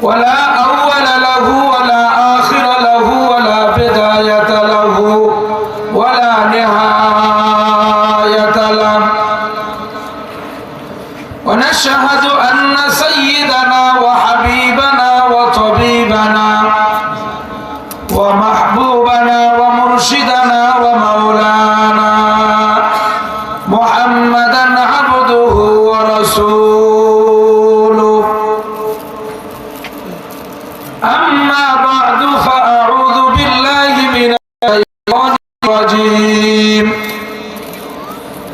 ولا أول له ولا آخر له ولا بداية له ولا نهاية له ونشهد أن سيدنا وحبيبنا وطبيبنا ومحبوبنا ومرشدنا ومولانا محمدا عبده ورسوله أما بعد فأعوذ بالله من الشيطان الرجيم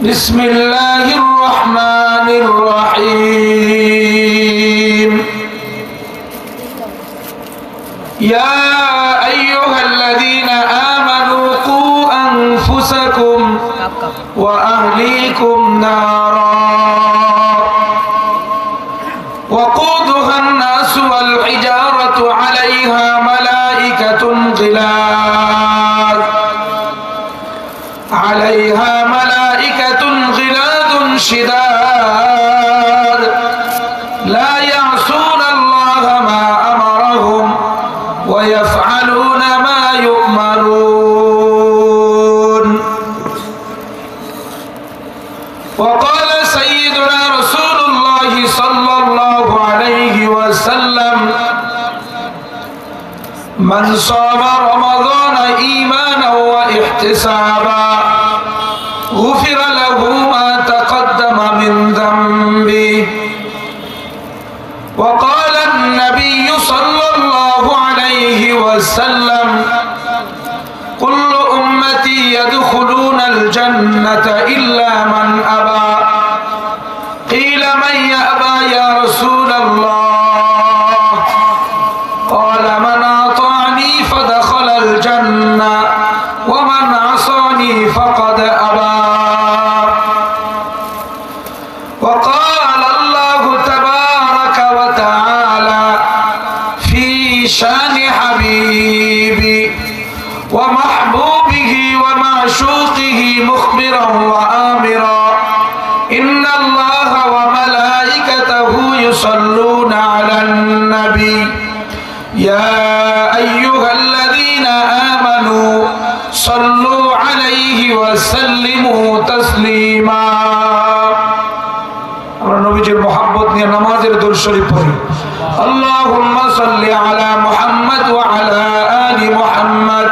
بسم الله الرحمن الرحيم يا أيها الذين آمنوا قوا أنفسكم وأهليكم نارا وقودها الناس والحجارة عليها ملائكة غلاظ شداد لا يعصون الله ما أمرهم ويفعلون ما يؤمرون وقال سيدنا رسول الله صلى الله عليه وسلم من صام رمضان إيمانا واحتسابا غفر له ما تقدم من ذنبه وقال النبي صلى الله عليه وسلم كل أمتي يدخلون الجنة إلا من أبى قيل من يأبى يا رسول الله قال من أطاعني فدخل الجنة ومن عصاني فقد أبى وقال الله تبارك وتعالى في شان حبيبي ومحبوبه ومعشوقه مخبرا وآمرا إن الله وملائكته يصلون على النبي يا أيها الذين آمنوا صلوا عليه وسلموا تسليما আমরা নবীজির মহব্বত নিয়ে নামাজের দরুদ শরীফ পড়ি আল্লাহুম্মা সাল্লি আলা মুহাম্মাদ ওয়া আলা আলি মুহাম্মাদ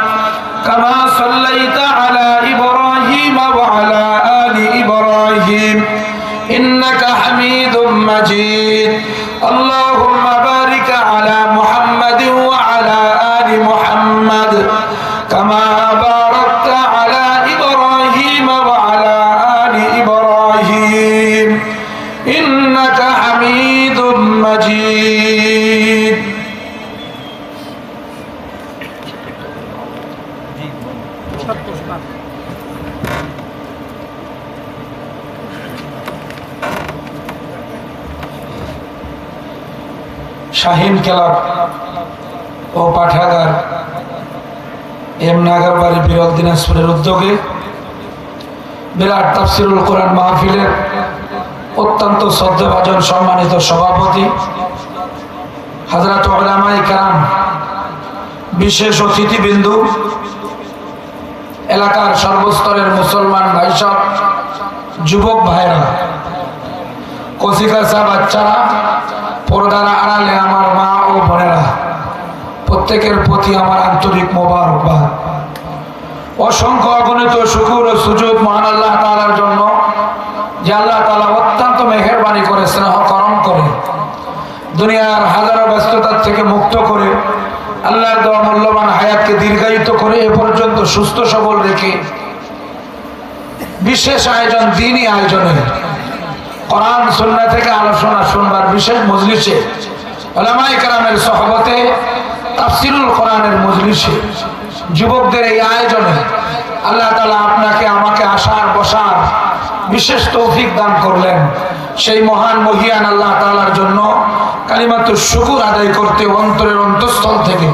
কামা সাল্লাইতা আলা ইব্রাহিম ওয়া আলা আলি ইব্রাহিম ইন্নাকা হামিদুম মাজিদ আল্লাহুম্মা বারিক আলা মুহাম্মাদ ওয়া আলা আলি মুহাম্মাদ কামা বারাকতা আলা ইব্রাহিম ওয়া আলা আলি ইব্রাহিম ইন্নাকা হামিদুম মাজিদ শাহিন ক্লাব ও পাঠাগার এম নাগারবাড়ি বিরল দিনাজপুরের উদ্যোগে বিরাট তাফসিরুল কোরআন মাহফিলের অত্যন্ত শ্রদ্ধাভাজন সম্মানিত সভাপতি হযরত উলামায়ে কেরাম, বিশেষ অতিথিবৃন্দু, এলাকার সর্বস্তরের মুসলমান ভাইসব, যুবক ভাইরা, কচিকাঁচা বাচ্চারা, পর্দার আড়ালে আমার মা ও বোনেরা, প্রত্যেকের প্রতি আমার আন্তরিক মোবারকবাদ। অসংখ্য অগণিত শুকর ও সুজুদ মহান আল্লাহ তাআলার জন্য, যে আল্লাহ তাআলা অত্যন্ত মেহেরবানি করে, স্নেহ করম করে, দুনিয়ার হাজারো ব্যস্ততার থেকে মুক্ত করে, আল্লাহর দেওয়া মূল্যবান হায়াতকে দীর্ঘায়িত করে এ পর্যন্ত সুস্থ সবল রেখে বিশেষ আয়োজন, দ্বীনি আয়োজনে কোরআন সুন্নাহ থেকে আলোচনা শুনবার বিশেষ মজলিসে, উলামায়ে কেরামের সোহবতে তাফসিরুল কোরআনের মজলিসে, যুবকদের এই আয়োজনে আল্লাহ তাআলা আপনাকে আমাকে আসার বসার বিশেষ তৌফিক দান করলেন। সেই মহান মহিয়ান আল্লাহ তাআলার জন্য কালিমাতুশ শুকর আদায় করতে অন্তরের অন্তঃস্থল থেকে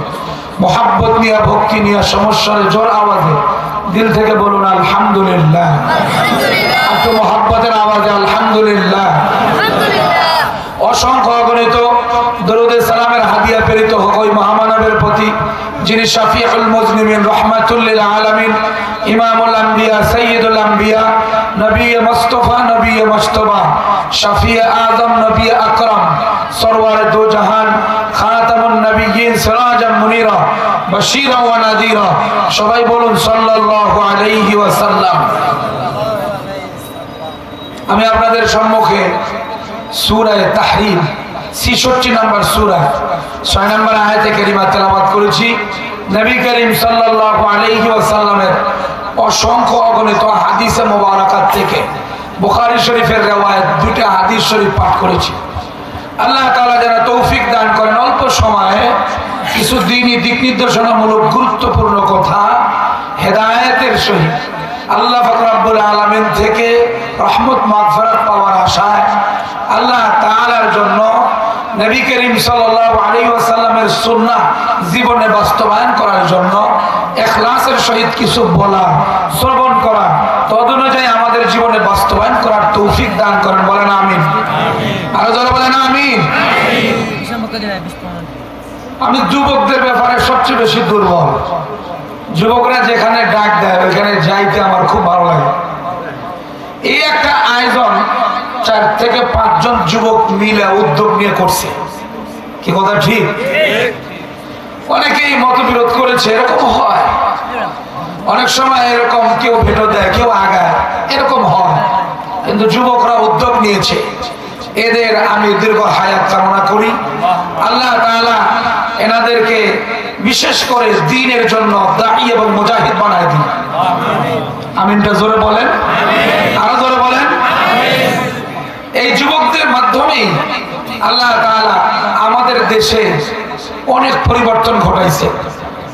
মোহাব্বত নিয়ে, ভক্তি নিয়ে, সমস্যার জোর আওয়াজে দিল থেকে বলুন আলহামদুলিল্লাহ। একটু মোহাব্বতের আওয়াজে আলহামদুলিল্লাহ। অসংখ্য অগণিত দরুদে সালামের হাদিয়া যিনি শাফিউল মুজনিমিন রাহমাতুল লিল আলামিন, ইমামুল আম্বিয়া, সাইয়্যিদুল আম্বিয়া, নবী মুস্তাফা, নবী মুজতবা, শাফিয়ে আযম, নবী আকরাম, সরওয়ারে দো জাহান, খাতামুন নবিয়্যিন, সিরাজাম মুনীরা, বাশীরা ওয়া নাযীরা। সবাই বলুন সাল্লাল্লাহু আলাইহি ওয়াসাল্লাম। আমি আপনাদের সম্মুখে সূরা তাহরীম 66 নম্বর সূরা 6 নম্বর আয়াতে কারিমা তেলাওয়াত করেছি। নবী করিম সাল্লাল্লাহু আলাইহি ওয়াসাল্লামের অসংখ্য অগণিত হাদিসে মোবারকাত থেকে বুখারী শরীফের riwayat দুটো হাদিস শরীফ পাঠ করেছি। আল্লাহ তাআলা যেন তৌফিক দান করেন অল্প সময়ে কিছু দ্বীনি দিক নির্দেশনামূলক গুরুত্বপূর্ণ কথা হেদায়েতের সহিত আল্লাহ পাক রব্বুল আলামিন থেকে রহমত মাগফিরাত পাওয়ার আশায় আল্লাহ তাআলার জন্য নবী করিম সাল্লাল্লাহু আলাইহি ওয়াসাল্লামের সুন্নাহ জীবনে বাস্তবায়ন করার জন্য ইখলাসের সহিত কিছু বলা, শ্রবণ করা, তদনুযায়ী আমাদের জীবনে বাস্তবায়ন করার তৌফিক দান করেন। বলেন আমিন। আরো জোরে বলেন আমিন। আমি যুবকদের ব্যাপারে সবচেয়ে বেশি দুর্বল। যুবকরা যেখানে ডাক দেয় ওইখানে যাইতে আমার খুব ভালো লাগে। এই একটা আয়োজন 4 থেকে 5 জন যুবক মিলে উদ্যোগ নিয়ে করছে, কি কথা ঠিক? অনেকেই মতবিরোধ করেছে, এরকম হয় অনেক সময়, এরকম কেউ ভেটো দেয়, কেউ আগায়, এরকম হয়, কিন্তু যুবকরা উদ্যোগ নিয়েছে। এদের আমি দীর্ঘ হায়াত কামনা করি। আল্লাহ তাআলা এনাদেরকে বিশেষ করে দ্বীনের জন্য দাঈ এবং মুজাহিদ বানায় দিন। আমিনটা জোরে বলেন, আরো জোরে বলেন। এই যুবকদের মাধ্যমে আল্লাহ তাআলা আমাদের দেশে অনেক পরিবর্তন ঘটাইছে।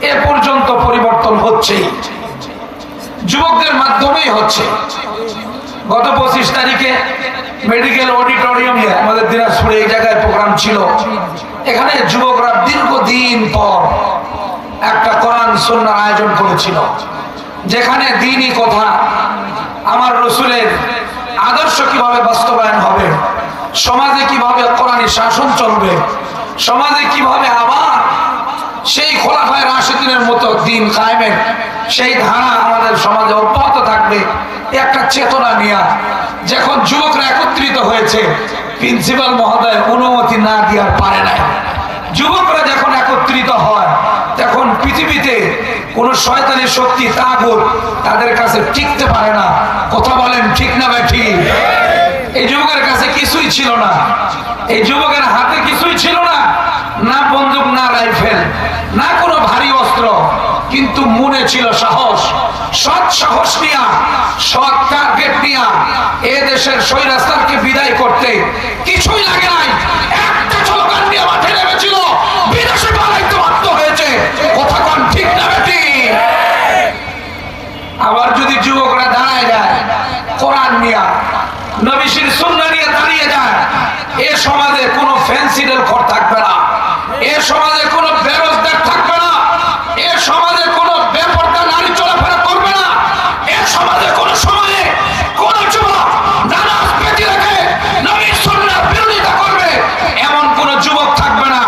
এ পর্যন্ত পরিবর্তন হচ্ছে, যুবকদের মাধ্যমেই হচ্ছে। গত 25 তারিখে মেডিকেল অডিটোরিয়ামে আমাদের দিনাজপুরে এই জায়গায় প্রোগ্রাম ছিল। এখানে যুবকরা দীর্ঘদিন পর একটা কোরআন সুন্নাহর আয়োজন করেছিল, যেখানে দ্বীনি কথা, আমার রাসূলের আদর্শ কিভাবে বাস্তবায়ন হবে, সমাজে কিভাবে কোরআনী শাসন চলবে, সমাজে কিভাবে আবার সেই খোলাফায়ে রাশিদিনের মতো দ্বীন কায়েমের সেই ধারা আমাদের সমাজে অব্যাহত থাকবে, একটা চেতনা নিয়ে যখন যুবকরা একত্রিত হয়েছে, প্রিন্সিপাল মহোদয় অনুমতি না দেওয়ার পারে নাই। যুবকরা যখন একত্রিত হয় তখন পৃথিবীতে কোন শয়তানি শক্তি, তাগুত তাদের কাছে টিকতে পারে না। কথা বলেন ঠিক না বেঠি? এই যুবকের কাছে কিছুই ছিল না, এই যুবকের হাতে কিছুই ছিল না, না বন্দুক, না রাইফেল, না কোনো ভারী অস্ত্র, কিন্তু মনে ছিল সাহস। সৎ সাহস নিয়া, সৎ টার্গেট নিয়া এ দেশের স্বৈরাচারকে বিদায় করতে কিছুই লাগে নাই, একটা স্লোগান নিয়ে মাঠে নেমেছিল, বিদেশে পালাইতে বাধ্য হয়েছে। কথা কোন ঠিক না বেটি? আবার যদি যুবকরা দাঁড়ায় যায়, কোরআন নিয়া, নবীর সুন্নাহ নিয়ে দাঁড়িয়ে যায়, এ সমাজে কোনো ফ্যান্সিডেল ঘর থাকবে না, এ সমাজে কোনো বেরোজগার থাকবে না, এ সমাজে কোনো বেপরদা নারী চলাফেরা করবে না, এ সমাজে কোনো সময়ে কোনো যুবক নামাজ পেতে রেখে নবীর সুন্নাহর বিরোধিতা করবে এমন কোনো যুবক থাকবে না।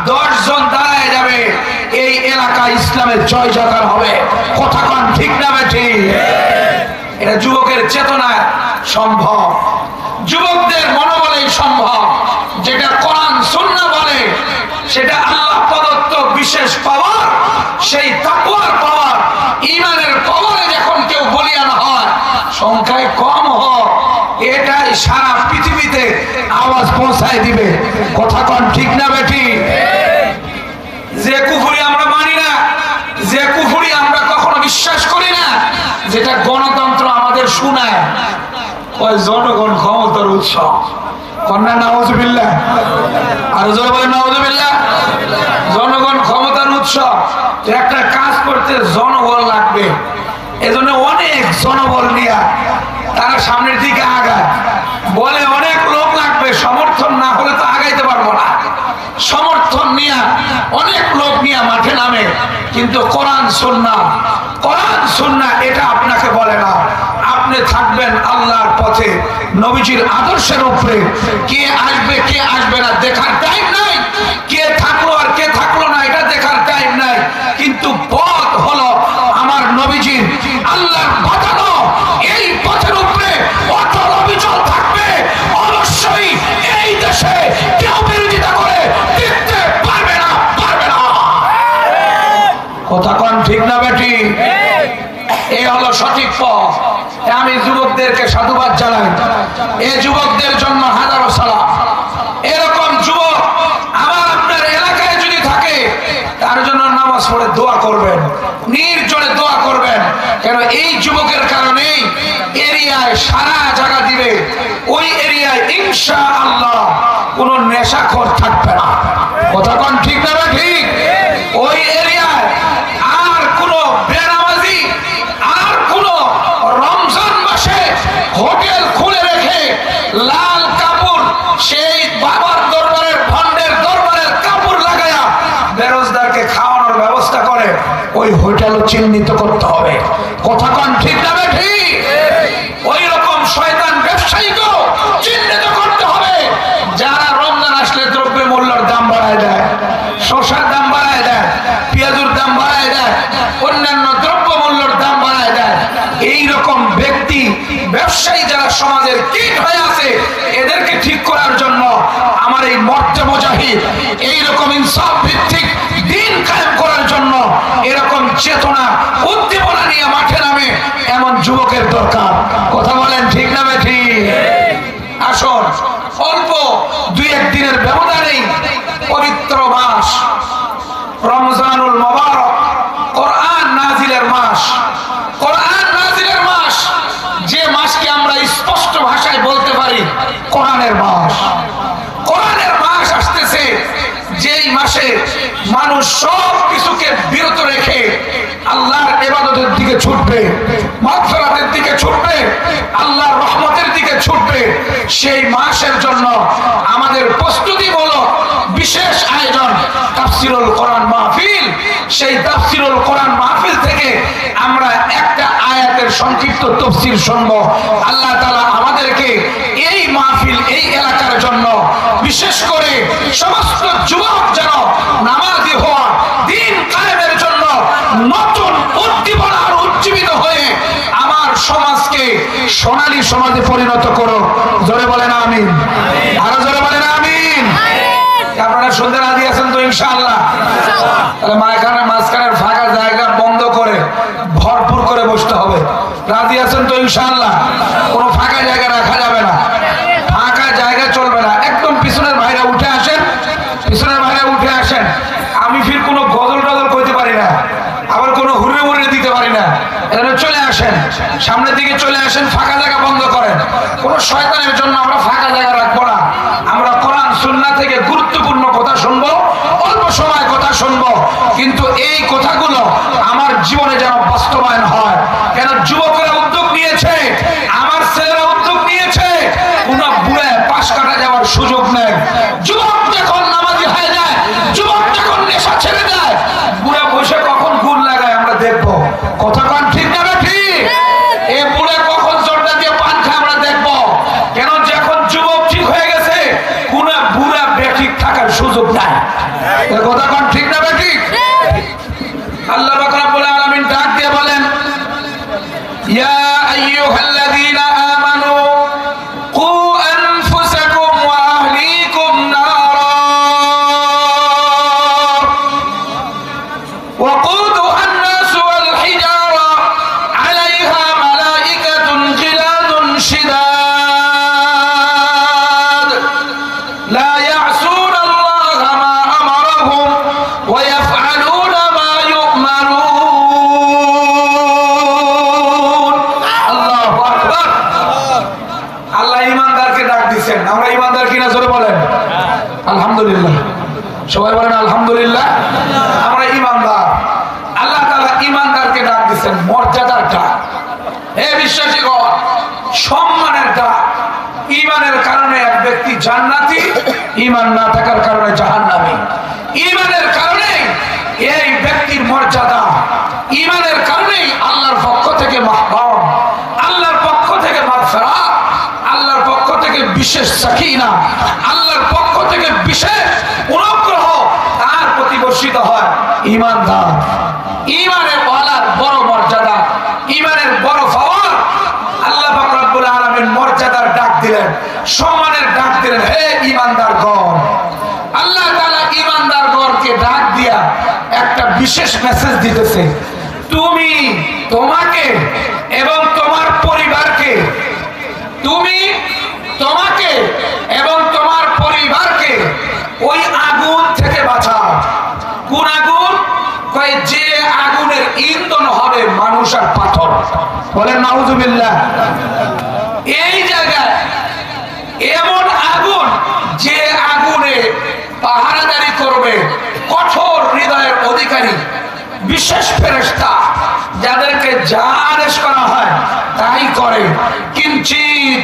10 জন দাঁড়ায় যাবে, এই এলাকায় ইসলামের জয় জয়কার হবে। কথা কোন ঠিক না বেঠি? এটা যুবকের চেতনায় সম্ভব, যুবকদের মনোবলেই সম্ভব। যেটা কোরআন সুন্নাহ বলে সেটা আল্লাহ প্রদত্ত বিশেষ পাওয়ার, সেই তাকওয়ার পাওয়ার, ঈমানের পাওয়ারে যখন কেউ বলিয়ান হয়, সংখ্যায় কম হোক, এটাই সারা পৃথিবীতে আওয়াজ পৌঁছায় দিবে। কথা কোন ঠিক না বেঠি? যে কুফরি আমরা মানি না, যে কুফরি আমরা কখনো বিশ্বাস করি না, যেটা গণতন্ত্র আমাদের শোনায়, ওই জনগণ ক্ষমতার উৎস। কন্যা নাউজুবিল্লাহ, আর জোরে বলেন নাউজুবিল্লাহ। জনগণ ক্ষমতার উৎস। একটা কাজ করতে জনবল লাগবে, এজন্য অনেক জনবল নিয়ে তারা সামনের দিকে আগায়। বলে অনেক লোক লাগবে, সমর্থন না হলে তো আগাইতে পারবো না। সমর্থন নিয়ে অনেক লোক নিয়ে মাঠে নামে, কিন্তু কোরআন সুন্নাহ, কোরআন সুন্নাহ এটা আপনাকে বলে না। আপনি থাকবেন আল্লাহর পথে, নবীজির আদর্শের উপরে। কে আসবে কে আসবে না দেখার টাইম নাই, কে থাকলো আর কে থাকলো না এটা দেখার টাইম নাই, কিন্তু কথা কোন ঠিক না বেটি? এই হলো সঠিক পথ। আমি যুবকদেরকে সাধুবাদ জানাই। এই যুবকদের জন্য হাজারো সালাম। এরকম যুবক আমার আপনার এলাকায় যদি থাকে, তার জন্য নামাজ পড়ে দোয়া করবেন, নির্জনে দোয়া করবেন। কেন এই যুবকের কারণেই এরিয়ায় সারা জায়গা দিবে, ওই এরিয়ায় ইনশাআল্লাহ কোনো নেশাখোর থাকবে না। কথা কোন ঠিক না ঠিক? ওই এরিয়ায় আর কোনো বেনামাজি, আর কোনো রমজান মাসে হোটেল খুলে রেখে লাল কাপড়, সেই বাবার দরবারের ভণ্ডের দরবারের কাপড় লাগায়া বেরোজগারকে খাওয়ানোর ব্যবস্থা করে, ওই হোটেলও চিহ্নিত করতে হবে। কথা কোন ঠিক না ঠিক? ওই রকম শয়তান ব্যবসায়ীকেও চিহ্নিত করতে হবে, যারা রমজান আসলে দ্রব্য মূল্যের দাম বাড়ায় দেয়, শসার দাম বাড়ায় দেয়, পেঁয়াজুর দাম বাড়ায় দেয়, অন্যান্য দ্রব্য মূল্যের দাম বাড়ায় দেয়। এইরকম ব্যক্তি ব্যবসায়ী যারা সমাজের কীট হয়ে আছে, এদেরকে ঠিক করার জন্য আমার এই মর্তে মুজাহিদ এইরকম ইনসাফ ভিত্তিক দিন কায়েম করার জন্য এরকম চেতনা উদ্দীপনা নিয়ে মাঠে নামে এমন যুবকের দরকার। কথা বলেন ঠিক না ঠিক? আসুন, অল্প দুই এক দিনের ব্যবধানেই পবিত্র মাস রমজানুল মুবারক, কোরআন নাজিলের মাস, কোরআন নাজিলের মাস, যে মাসকে আমরা স্পষ্ট ভাষায় বলতে পারি কোরআনের মাস। কোরআনের মাস আসতেছে, যেই মাসে মানুষ সব কিছুকে বিরত রেখে আল্লাহর ইবাদতের দিকে ছুটবে, মাগফিরাতের দিকে ছুটবে, আল্লাহর রহমতের দিকে ছুটবে। সেই মাসের জন্য আমাদের প্রস্তুতি হলো বিশেষ আয়োজন তাফসীরুল কোরআন মাহফিল। সেই তাফসীরুল কোরআন মাহফিল থেকে আমরা একটা আয়াতের সংক্ষিপ্ত তাফসীর শুনব। আল্লাহ তাআলা আমাদেরকে এই মাহফিল, এই এলাকার জন্য বিশেষ করে সমস্ত যুবক যেন নামাজি হওয়া, দিন কায়েমের জন্য নতুন উদ্দীপনা আর উজ্জীবিত হয়ে আমার সমাজকে সোনালী সমাজে পরিণত করো। জোরে বলেন আমিন। আরো জোরে বলেন আমিন। আপনারা শুনতে রাজি আছেন তো ইনশাআল্লাহ? তাহলে মাঝখানের ফাঁকা জায়গা বন্ধ করে ভরপুর করে বসতে হবে। রাজি আছেন তো ইনশাআল্লাহ? কোনো ফাঁকা জায়গা রাখা যাবে না, ফাঁকা জায়গা চলবে না। একদম পিছনের ভাইরা উঠে আসেন, পিছনের ভাইরা উঠে আসেন। আমি ফির কোনো গজল টজল করতে পারি না, আবার কোনো হুড়ে মুড়ে দিতে পারি না। এখানে চলে আসেন, সামনের দিকে চলে আসেন, ফাঁকা জায়গা বন্ধ করেন। কোনো শয়তানের জন্য আমরা ফাঁকা জায়গা রাখবো না। আমরা কোরআন সুন্নাহ থেকে গুরুত্বপূর্ণ কথা শুনবো, অল্প সময় কথা শুনবো, কিন্তু এই কথাগুলো আমার জীবনে যেন বাস্তবায়ন হয়। কেন যুবকরা উদ্যোগ নিয়েছে, আমার ছেলেরা উদ্যোগ নিয়েছে, কোনো বুড়ে পাশ কাটা যাওয়ার সুযোগ নেই। যুবক যখন নামাজি হয়ে যায়, যুবক যখন নেশা ছেড়ে দেয়, বুড়া বসে কখন গুণ লাগায় আমরা দেখবো। কথা কোন ঠিক না ঠিক? এ বুড়ে কখন জোরটা দিয়ে পান খায় আমরা দেখবো। কেন? যখন যুবক ঠিক হয়ে গেছে, কোন বুড়া বেঠিক থাকার সুযোগ নাই। কথা কোন ঠিক না ঠিক? আল্লাহ পাক রব্বুল আলামিন ডাক দিয়ে বলেন, ইয়া আইয়ুহাল্লাযীনা আমানু কু আনফুসাকুম ওয়া আহলিকুম নারা وقودها الناس والحجارة عليها ملائكة غلاظ شداد لا يعصون الله ما أمرهم ويفعلون ما يؤمرون الله أكبر আল্লাহ ঈমানদারকে ডাক দিবেন। আমরা ঈমানদার কিনা জোরে বলেন আলহামদুলিল্লাহ। সবাই বলেন আলহামদুলিল্লাহ। আমরা ঈমানদার। আল্লাহ তাআলা ঈমানদারকে ডাক দিবেন, মর্যাদার ডাক। হে বিশ্বাসীগণ, সম্মানের ডাক। ঈমানের কারণে এক ব্যক্তি জান্নাতি, ঈমান না থাকার কারণে জাহান্নামী। ঈমানের কারণে এই ব্যক্তির মর্যাদা, ঈমানের কারণে আল্লাহর পক্ষ থেকে মাহবুব, আল্লাহর পক্ষ থেকে মাগফিরাত, আল্লাহর পক্ষ থেকে বিশেষ সাকিনা, আল্লাহর পক্ষ থেকে বিশেষ অনুগ্রহ তার প্রতি বর্ষিত হয়। ঈমানদার, ঈমানের ওয়ালার বড় মর্যাদা, ঈমানের বড় পাওয়ার। আল্লাহ পাক রব্বুল আলামিন মর্যাদার ডাক দিলেন, সম্মানের ডাক দিলেন, হে ঈমানদারগণ। আল্লাহ তাআলা ঈমানদারগণকে ডাক দিয়া একটা বিশেষ মেসেজ দিতেছে, তুমি তোমাকে এবং তোমার পরিবারকে, তুমি তোমাকে এবং তোমার পরিবারকে ওই আগুন থেকে বাঁচাও। কোন আগুন? কয় যে আগুনের ইন্ধন হবে মানুষ আর পাথর। বলেন নাউজুবিল্লাহ। এই জায়গায় এমন আগুন, যে আগুনে পাহারাদারি করবে কঠোর হৃদয়ের অধিকারী বিশেষ ফেরেশতা, যাদেরকে যা আদেশ করা হয় তাই করে, কিঞ্চিত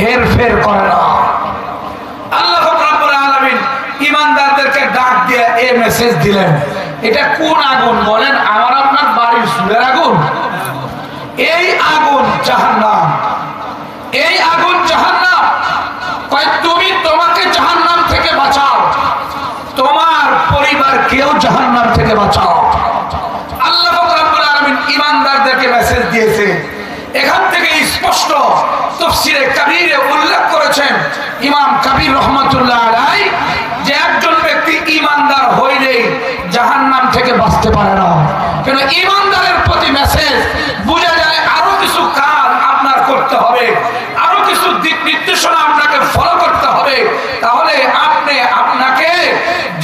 হেরফের করে না। আল্লাহ রাব্বুল আলামিন ইমানদারদেরকে ডাক দিয়ে এই মেসেজ দিলেন। এটা কোন আগুন বলেন? আমার আপনার বাড়ির চুলের আগুন? এই আগুন জাহান্নাম। এই আগুন জাহান্নাম। কয় তুমি তোমাকে জাহান্নাম থেকে বাঁচাও, তোমার পরিবার কেউ জাহান্নাম থেকে বাঁচাও। আল্লাহ রাব্বুল আলামিন ইমানদারদেরকে মেসেজ দিয়েছে। এখান থেকে স্পষ্ট তাফসীরে কাবীরে উল্লেখ করেছেন ইমাম কাবীর রহমাতুল্লাহ আলাইহি, যে একজন ব্যক্তি ইমানদার হইলেই জাহান্নাম থেকে বাঁচতে পারে না। কেন? ইমানদারের প্রতি মেসেজ বোঝা যায় আরো কিছু কাজ আপনার করতে হবে, আরো কিছু দিক নির্দেশনা আপনাকে ফলো করতে হবে, তাহলে আপনি আপনাকে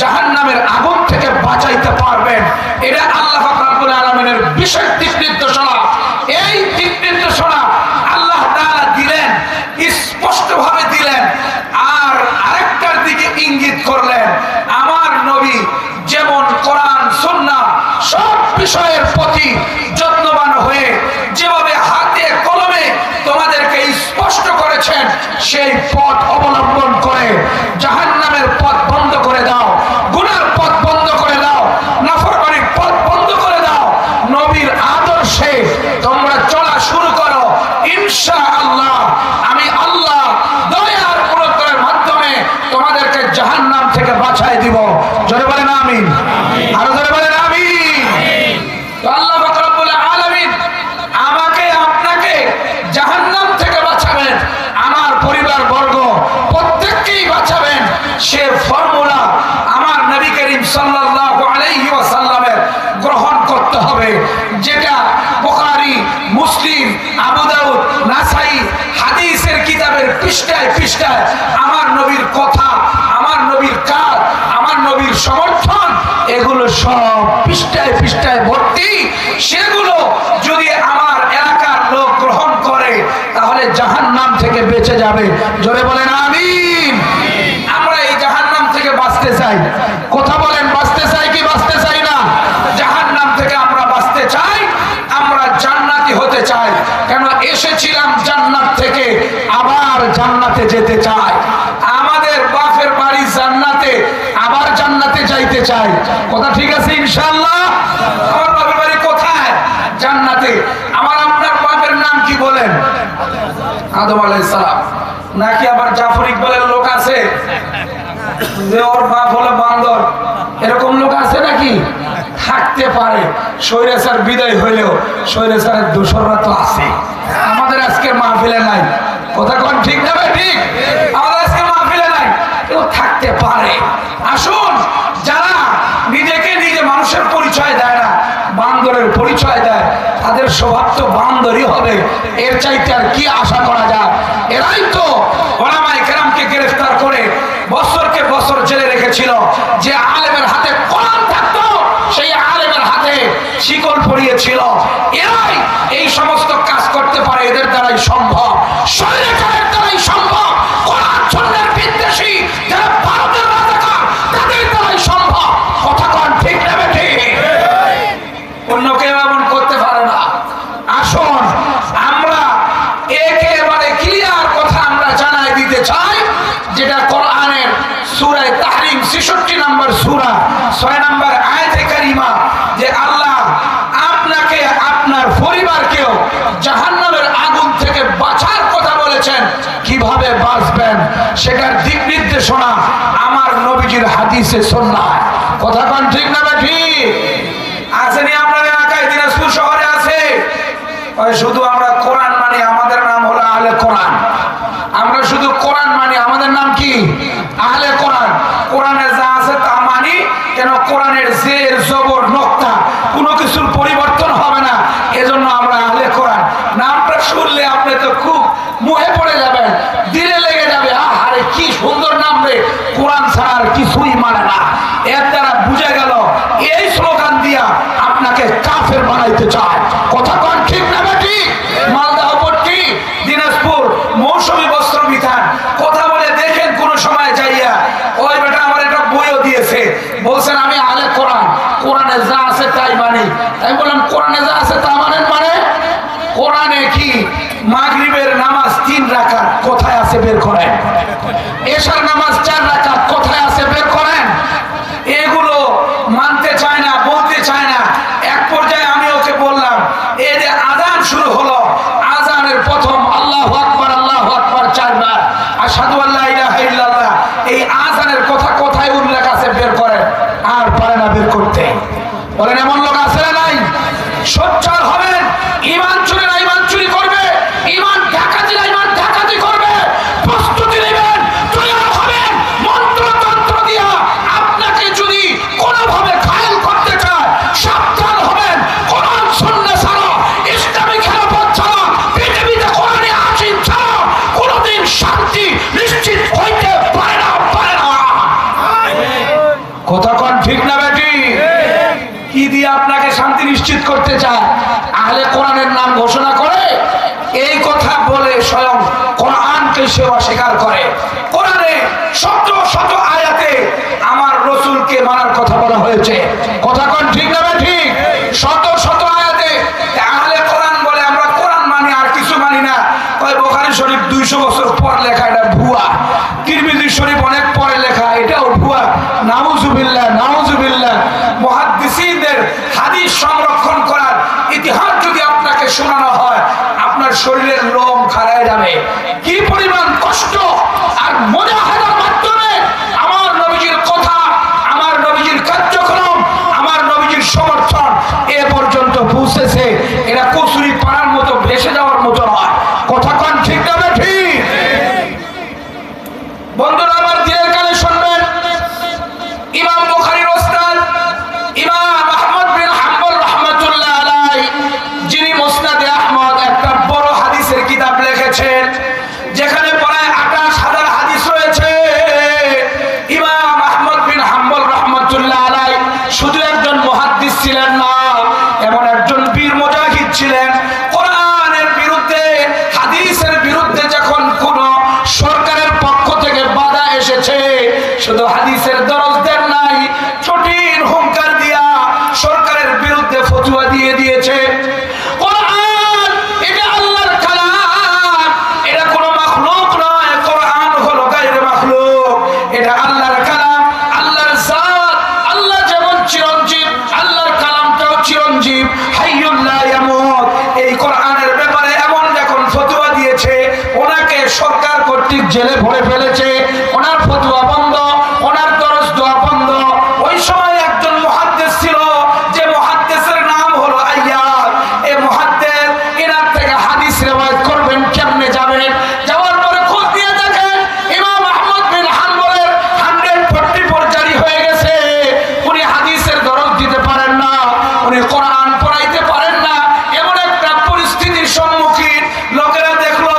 জাহান্নামের আগুন থেকে বাঁচাইতে পারবেন। এটা আল্লাহ রাব্বুল আলামিনের বিশেষ দিক নির্দেশনা। এই দিক নির্দেশনা আল্লাহ তাআলা দিলেন, স্পষ্টভাবে দিলেন। আর আরেকটার দিকে ইঙ্গিত করলেন, আমার নবী যেমন কোরআন সুন্নাহ সব বিষয়ের প্রতি যত্নবান হয়ে যেভাবে হাতে কলমে তোমাদেরকে স্পষ্ট করেছেন, সেই পথ অবলম্বন করে জাহান্নামের পথ বন্ধ করে দাও, গুনার পথ বন্ধ করে দাও, নাফরমানির পথ বন্ধ করে দাও। নবীর আদর্শে তোমরা চলা শুরু করো, ইনশাআল্লাহ আমি আল্লাহ দয়ার অনুগ্রহের মাধ্যমে তোমাদেরকে জাহান্নাম থেকে বাঁচাই দিব। জোরে বলেন আমিন। আরো জোরে বলেন আমিন। তো আল্লাহ রাব্বুল আলামিন আমাকে আপনাকে জাহান্নাম থেকে বাঁচাবেন, আমার পরিবার বর্গ প্রত্যেককেই বাঁচাবেন। সে ফর্মুলা আমার নবী করিম সাল্লাল্লাহু আলাইহি ওয়াসাল্লামের গ্রহণ করতে হবে, যেটা বুখারী, মুসলিম, আবু দাউদ, নাসাই হাদিসের কিতাবের পৃষ্ঠায় পৃষ্ঠায় আমার নবীর কথা, আমার নবীর কাজ, আমার নবীর সমর্থন, এগুলো সব পৃষ্ঠায় পৃষ্ঠায় ভর্তি। সেগুলো যদি আমার এলাকার লোক গ্রহণ করে তাহলে জাহান্নাম থেকে বেঁচে যাবে। জোরে বলেন আমিন। আমরা এই জাহান্নাম থেকে বাঁচতে চাই। কথা বলেন, বাঁচতে চাই কি বাঁচতে চাই না? জাহান্নাম থেকে আমরা বাঁচতে চাই, আমরা জান্নাতি হতে চাই। কেন? এসেছিলাম জান্নাত থেকে, আবার জান্নাতে যেতে চাই। আমাদের বাপের বাড়ি জান্নাতে, আবার জান্নাতে যাইতে চাই। কথা ঠিক আছে ইনশাআল্লাহ? আমার বাপের বাড়ি কোথায়? জান্নাতে। আমার আপনার বাপের নাম কি বলেন? আদম আলাইহিস সালাম। নাকি আবার জাফর ইকবালের লোক আছে যে ওর বাপ হলো বান্দর, এরকম লোক আছে নাকি? থাকতে পারে। স্বৈরাচার বিদায় হইলেও স্বৈরাচারের দোসররা তো আছে। আমাদের আজকে মাহফিলে নাই। কথা কোন ঠিক না ভাই? ঠিক। আমাদের আজকে মাহফিলে নাই, কেউ থাকতে পারে। আসুন, যারা নিজেকে নিজে মানুষের পরিচয় দেয় না, বান্দরের পরিচয় দেয়, তাদের স্বভাব তো বান্দরই হবে। এর চাইতে আর কি আশা করা যায়? এরাই তো উলামায়ে কেরামকে গ্রেফতার করে বছরকে বছর জেলে রেখেছিল। যে আলেমের হাতে কোরআন থাকতো, সেই আলেমের হাতে শিকল পরিয়েছিল। এরাই এই সমস্ত কাজ করতে পারে, এদের দ্বারাই সম্ভব। স্বৈরাচারের দ্বারাই সম্ভব। কোরআন সুন্নাহর বিদ্বেষী যারা ভারতের রাজাকার, তাদের দ্বারাই সম্ভব। কথা কোন ঠিক না ঠিক? অন্য কেউ এমন করতে পারে না। আসুন, আমরা একেবারে ক্লিয়ার কথা আমরা জানাই দিতে চাই, যেটা কোরআনের সূরা তাহরিম ৬৬ নম্বর সূরা ৬ নম্বর আয়াতে কারিমা, যে আল্লাহ আপনাকে আপনার পরিবারকেও জাহান্নামের আগুন থেকে বাঁচার কথা বলেছেন। কিভাবে বাঁচবেন সেটার দিক নির্দেশনা আমার নবীজির হাদিসে সুন্নাহ। কথা কোন ঠিক না ঠিক? আসেনি আপনার এলাকায়, দিনাজপুর শহরে আছে। শুধু আমরা কোরআন মানি, আমাদের নাম হলো আহলে কোরআন। আমরা শুধু কোরআন মানি, আমাদের নাম কি? আহলে কোরআন। কোরআনে যা আছে তা মানি। কেন? কোরআনের জের জবর নক্তা কোনো কিছুর পরিবর্তন হবে না। এজন্য আমরা আহলে কোরআন নামটা শুনলে আপনি তো খুব মুহে পড়ে যাবেন, দিলে লেগে যাবে, আরে কি সুন্দর নাম রে, কোরআন ছাড়া আর কিছুই মানে না। এর দ্বারা বুঝে গেল এই স্লোগান দিয়া আপনাকে কাফের বানাইতে চায়। কথা কোন ঠিক না বেটি? মালদহ পট্টি, দিনাজপুর মৌসুমী বস্ত্র বিধান কথা বলে দেখেন কোন সময় যাইয়া, ওই বেটা আমার একটা বইও দিয়েছে, বলছেন আমি আহলে কোরআন, কোরআনে যা আছে তাই মানি। আমি বললাম কোরআনে যা আছে তা মানেন মানে? কোরআনে কি মাগরিবের নামাজ 3 রাকাত কোথায় আছে বের করেন, এশার নামাজ 4 রাকাত কোথায় আছে বের করেন। এগুলো মানতে চায় না, বলতে চায় না। এক পর্যায়ে আমি ওকে বললাম, এই যে আযান শুরু হলো, আযানের প্রথম আল্লাহু আকবার 4 বার, আশহাদু আল্লা ইলাহা ইল্লাল্লাহ, এই আযানের কথা কোথায় উল্লেখ আছে বের করেন। আর পারে না বের করতে। বলেন এমন লোক আছে না নাই? সোচ্চার হবেন, ঈমান চুরিরা ঈমান চুরি করবে, ঈমান ডাকাতিরা ঈমান ডাকাতি করবে, প্রস্তুতি নেবেন, তৈরি হবেন। মন্ত্রতন্ত্র দিয়া আপনাকে যদি কোনোভাবে ঘায়েল করতে চায় সাবধান হবেন। কোরআন সুন্নাহ ছাড়া, ইসলামী খেলাফত ছাড়া, পৃথিবীতে কোরআনে আসীন ছাড়া কোনোদিন শান্তি নিশ্চিত হইতে পারে না, পারে না। কথা কোন ঠিক না বেটি? কি দিয়ে আপনাকে শান্তি নিশ্চিত করতে চায়? আহলে কোরআনের নাম ঘোষণা করে, এই কথা বলে স্বয়ং কোরআনকে সে অস্বীকার করে। কোরআনে শত শত আয়াতে আমার রাসূলকে মানার কথা বলা হয়েছে। কথা কোন ঠিক না ঠিক? শত শত আয়াতে আহলে কোরআন বলে আমরা কোরআন মানি আর কিছু মানি না। কয় বুখারী শরীফ 200 বছর পর লেখা, এটা ভুয়া। তিরমিজি শরীফ অনেক পরে লেখা, এটাও ভুয়া। নাউজুবিল্লাহ, নাউজুবিল্লাহ। মুহাদ্দিসিনদের হাদিস সংরক্ষণ করার ইতিহাস যদি আপনাকে শোনানো হয়, আপনার শরীরের লোম খাড়ায় যাবে। কি পরিমাণ কষ্ট আর মুজাহাদার মাধ্যমে আমার নবীজির কথা, আমার নবীজির কার্যক্রম, আমার নবীজির সমর্থন এ পর্যন্ত পৌঁছেছে, এটা কচুরি পাড়ার মতো ভেসে যাওয়ার মতো নয়। কথা কোন ঠিক না ঠিক? বন্ধুরা আমার দিনের কানে শুনবেন, ইমাম বুখারীর ওস্তাদ ইমাম আহমদ বিন হাম্বল রাহমাতুল্লাহ আলাইহি, যিনি মুসনাদে আহমদ একটা বড় হাদিসের কিতাব লিখেছেন, যেখানে প্রায় 28,000 হাদিস রয়েছে। ইমাম আহমদ বিন হাম্বল রাহমাতুল্লাহ আলাইহি শুধু একজন মুহাদ্দিস ছিলেন না, এমন একজন বীর মুজাহিদ ছিলেন। কোরআনের বিরুদ্ধে, হাদিসের বিরুদ্ধে যখন কোন সরকারের পক্ষ থেকে বাধা এসেছে, শুধু হাদিসের দরজ দেন নাই, কঠিন হুঙ্কার দিয়া সরকারের বিরুদ্ধে ফতোয়া দিয়ে দিয়েছে। কোরআন এটা আল্লাহর কালাম, এটা কোনো মাখলুক নয়। কোরআন হলো গায়রে মাখলুক, এটা আল্লাহর কালাম, আল্লাহর জাত। আল্লাহ যেমন চিরঞ্জীব, আল্লাহর কালামটাও চিরঞ্জীব, হাইয়ুল লা ইয়ামুত। এই কোরআনের ব্যাপারে এমন যখন ফতোয়া দিয়েছে, ওনাকে সরকার কর্তৃক জেলে ভরে ফেলেছে, ওনার ফতোয়া বন্ধ, ওনার দরজ দোয়া বন্ধ। ওই সময় একজন মুহাদ্দিস ছিল, যে মুহাদ্দিসের নাম হলো আইয়াদ। এই মুহাদ্দিস, এনার থেকে হাদিস রিওয়ায়াত করবেন, কেমনে যাবেন? যাওয়ার পরে খোঁজ দিয়ে দেখেন ইমাম আহমদ বিন হাম্বলের 144 জারি হয়ে গেছে। উনি হাদিসের দরজ দিতে পারেন না, উনি কোরআন পড়াইতে পারেন না। এমন একটা পরিস্থিতির সম্মুখীন লোকেরা দেখলো,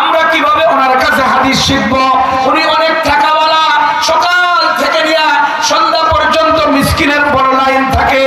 আমরা কিভাবে ওনার কাছে হাদিস শিখবো? উনি অনেক টাকাওয়ালা, সকাল থেকে নিয়ে সন্ধ্যা পর্যন্ত মিসকিনের বড় লাইন থাকে,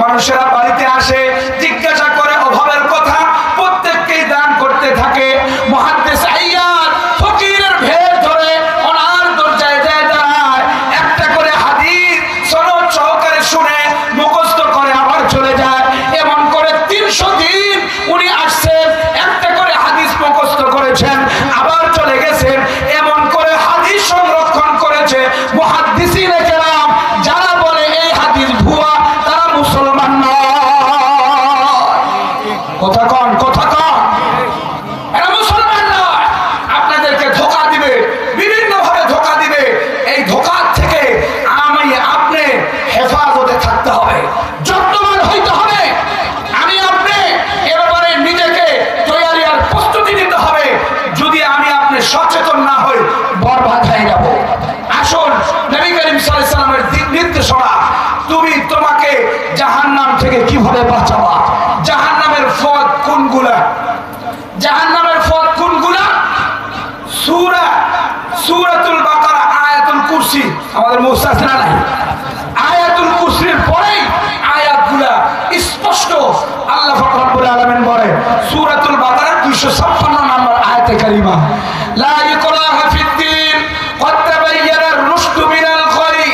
মানুষেরা বাড়িতে আসে, জিজ্ঞাসা করে অভাবের কথা, প্রত্যেককেই দান করতে থাকে। মুহাদ্দিস আইয়াদ ফকিরের ভেদ ধরে ওনার দরজায় যায় দাঁড়ায়, একটা করে হাদিস সনদ সহকারে শুনে মুখস্থ করে আবার চলে যায়। এমন করে 300 দিন উনি আসছেন, একটা করে হাদিস মুখস্থ করেছেন, আবার চলে গেছেন। এমন করে হাদিস সংরক্ষণ করেছে মুহাদ্দিসিনে কেরাম। যারা বলে এই হাদিস ভুয়া, তারা মুসলমান নয়। কথা কন, কথা কন, এরা মুসলমান নয়। আপনাদেরকে ধোঁকা দিবে, বিভিন্ন ভাবে ধোঁকা দিবে। এই ধোঁকার থেকে আমি আপনি হেফাজতে থাকতে হবে, যত্নবান হইতে হবে। আমি আপনি এ ব্যাপারে নিজেকে তৈরি আর প্রস্তুতি নিতে হবে। যদি আমি আপনি সচেতন না হই, বরবাদ হয়ে যাব। আসুন নবী করিম সাল্লাল্লাহু আলাইহি ওয়াসাল্লামের নির্দেশনা থেকে কিভাবে বাঁচাবা। জাহান্নামের পথ কোনগুলা? জাহান্নামের পথ কোনগুলা? সূরাতুল বাকারা আয়াতুল কুরসি আমাদের মুখস্থ না নাই? আয়াতুল কুরসির পরেই আয়াতগুলা স্পষ্ট আল্লাহ পাক রব্বুল আলামিন বলে সূরাতুল বাকারার 256 নম্বর আয়াতে কারিমা, লা ইকরাহা ফিদ্দীন ক্বাদ তাবায়্যানা আর-রুশদু মিনাল গায়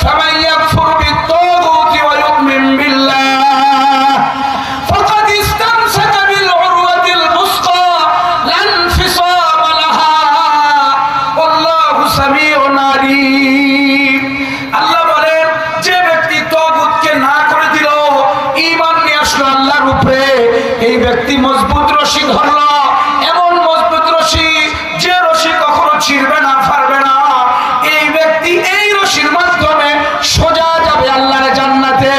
ফামান ইয়াকফুর বিত-তাগুতি ওয়া ইউমিন বিল্লাহ ফাকাদ ইসতামসাকা বিল উরওয়াতিল মুসকা লা ইনফিসামা লাহা ওয়াল্লাহু সামিউন আলীম। আল্লাহ বলেন যে ব্যক্তি তাগুতকে না করে দিল, ঈমান নিয়ে আসলো আল্লাহর উপরে, এই ব্যক্তি মজবুত রশি ধরল, এমন মজবুত রশি যে রশি কখনো ছিঁড়বে না, পারবে না। এই ব্যক্তি এই রশির মাধ্যমে সোজা যাবে আল্লাহর জান্নাতে।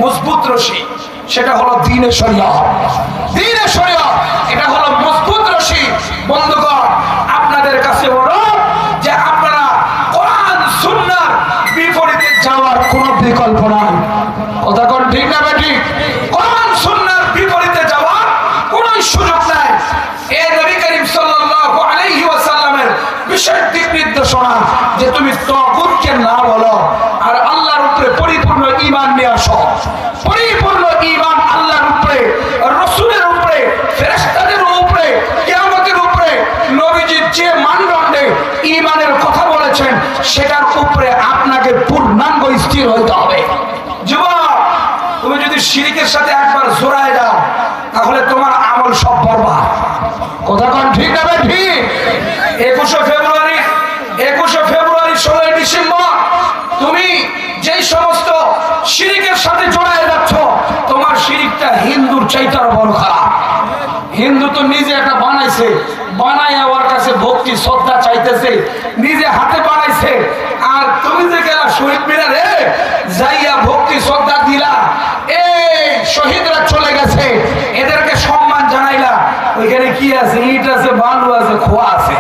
মজবুত রশি, সেটা হলো দ্বীনে শরিয়ত। দ্বীনে শরিয়ত এটা হলো মজবুত রশি। বন্ধুগণ, আপনাদের কাছে অনুরোধ যে আপনারা কোরআন সুন্নাহর বিপরীতে যাওয়ার কোনো বিকল্প নাই। কথা কোন ঠিক না বেঠিক? কোরআন সুন্নাহর বিপরীতে যাওয়ার কোনো সুযোগ নাই। এই নবী করিম সাল্লাল্লাহু আলাইহি ওয়াসাল্লামের বিশেষ দিক নির্দেশনা যে তুমি তাগুতকে না বলো আর আল্লাহর উপরে পরিপূর্ণ ঈমান নিয়ে আসো। পরিপূর্ণ ঈমান আল্লাহর উপরে, রাসূলের উপরে, ফেরেশতাদের উপরে, কিয়ামতের উপরে নবীজি যে মানদণ্ডে ঈমানের কথা বলেছেন সেটার উপরে আপনাকে পূর্ণাঙ্গ স্থির হতে হবে। যুবক, তুমি যদি শিরকের সাথে একবার জড়ায় যাও তাহলে তোমার আমল সব বরবাদ। কথা কোন ঠিক না ভাই? ঠিক। 21শে ফেব্রুয়ারি, 16ই ডিসেম্বর তুমি যেই সমস্ত শিরকের সাথে জড়ায় যাচ্ছ, তোমার শিরকটা হিন্দুর চাইতার বড় খারাপ। হিন্দু তো নিজে একটা বানাইছে, বানায় ওর কাছে ভক্তি শ্রদ্ধা চাইতেছে, নিজে হাতে বানাইছে, আর তুমি যে গেলা শহীদ মিনারে যাইয়া ভক্তি শ্রদ্ধা দিলা, এই শহীদরা চলে গেছে, এদেরকে সম্মান জানাইলা, ওইখানে কি আছে? ইট আছে, বালু আছে, খোয়া আছে,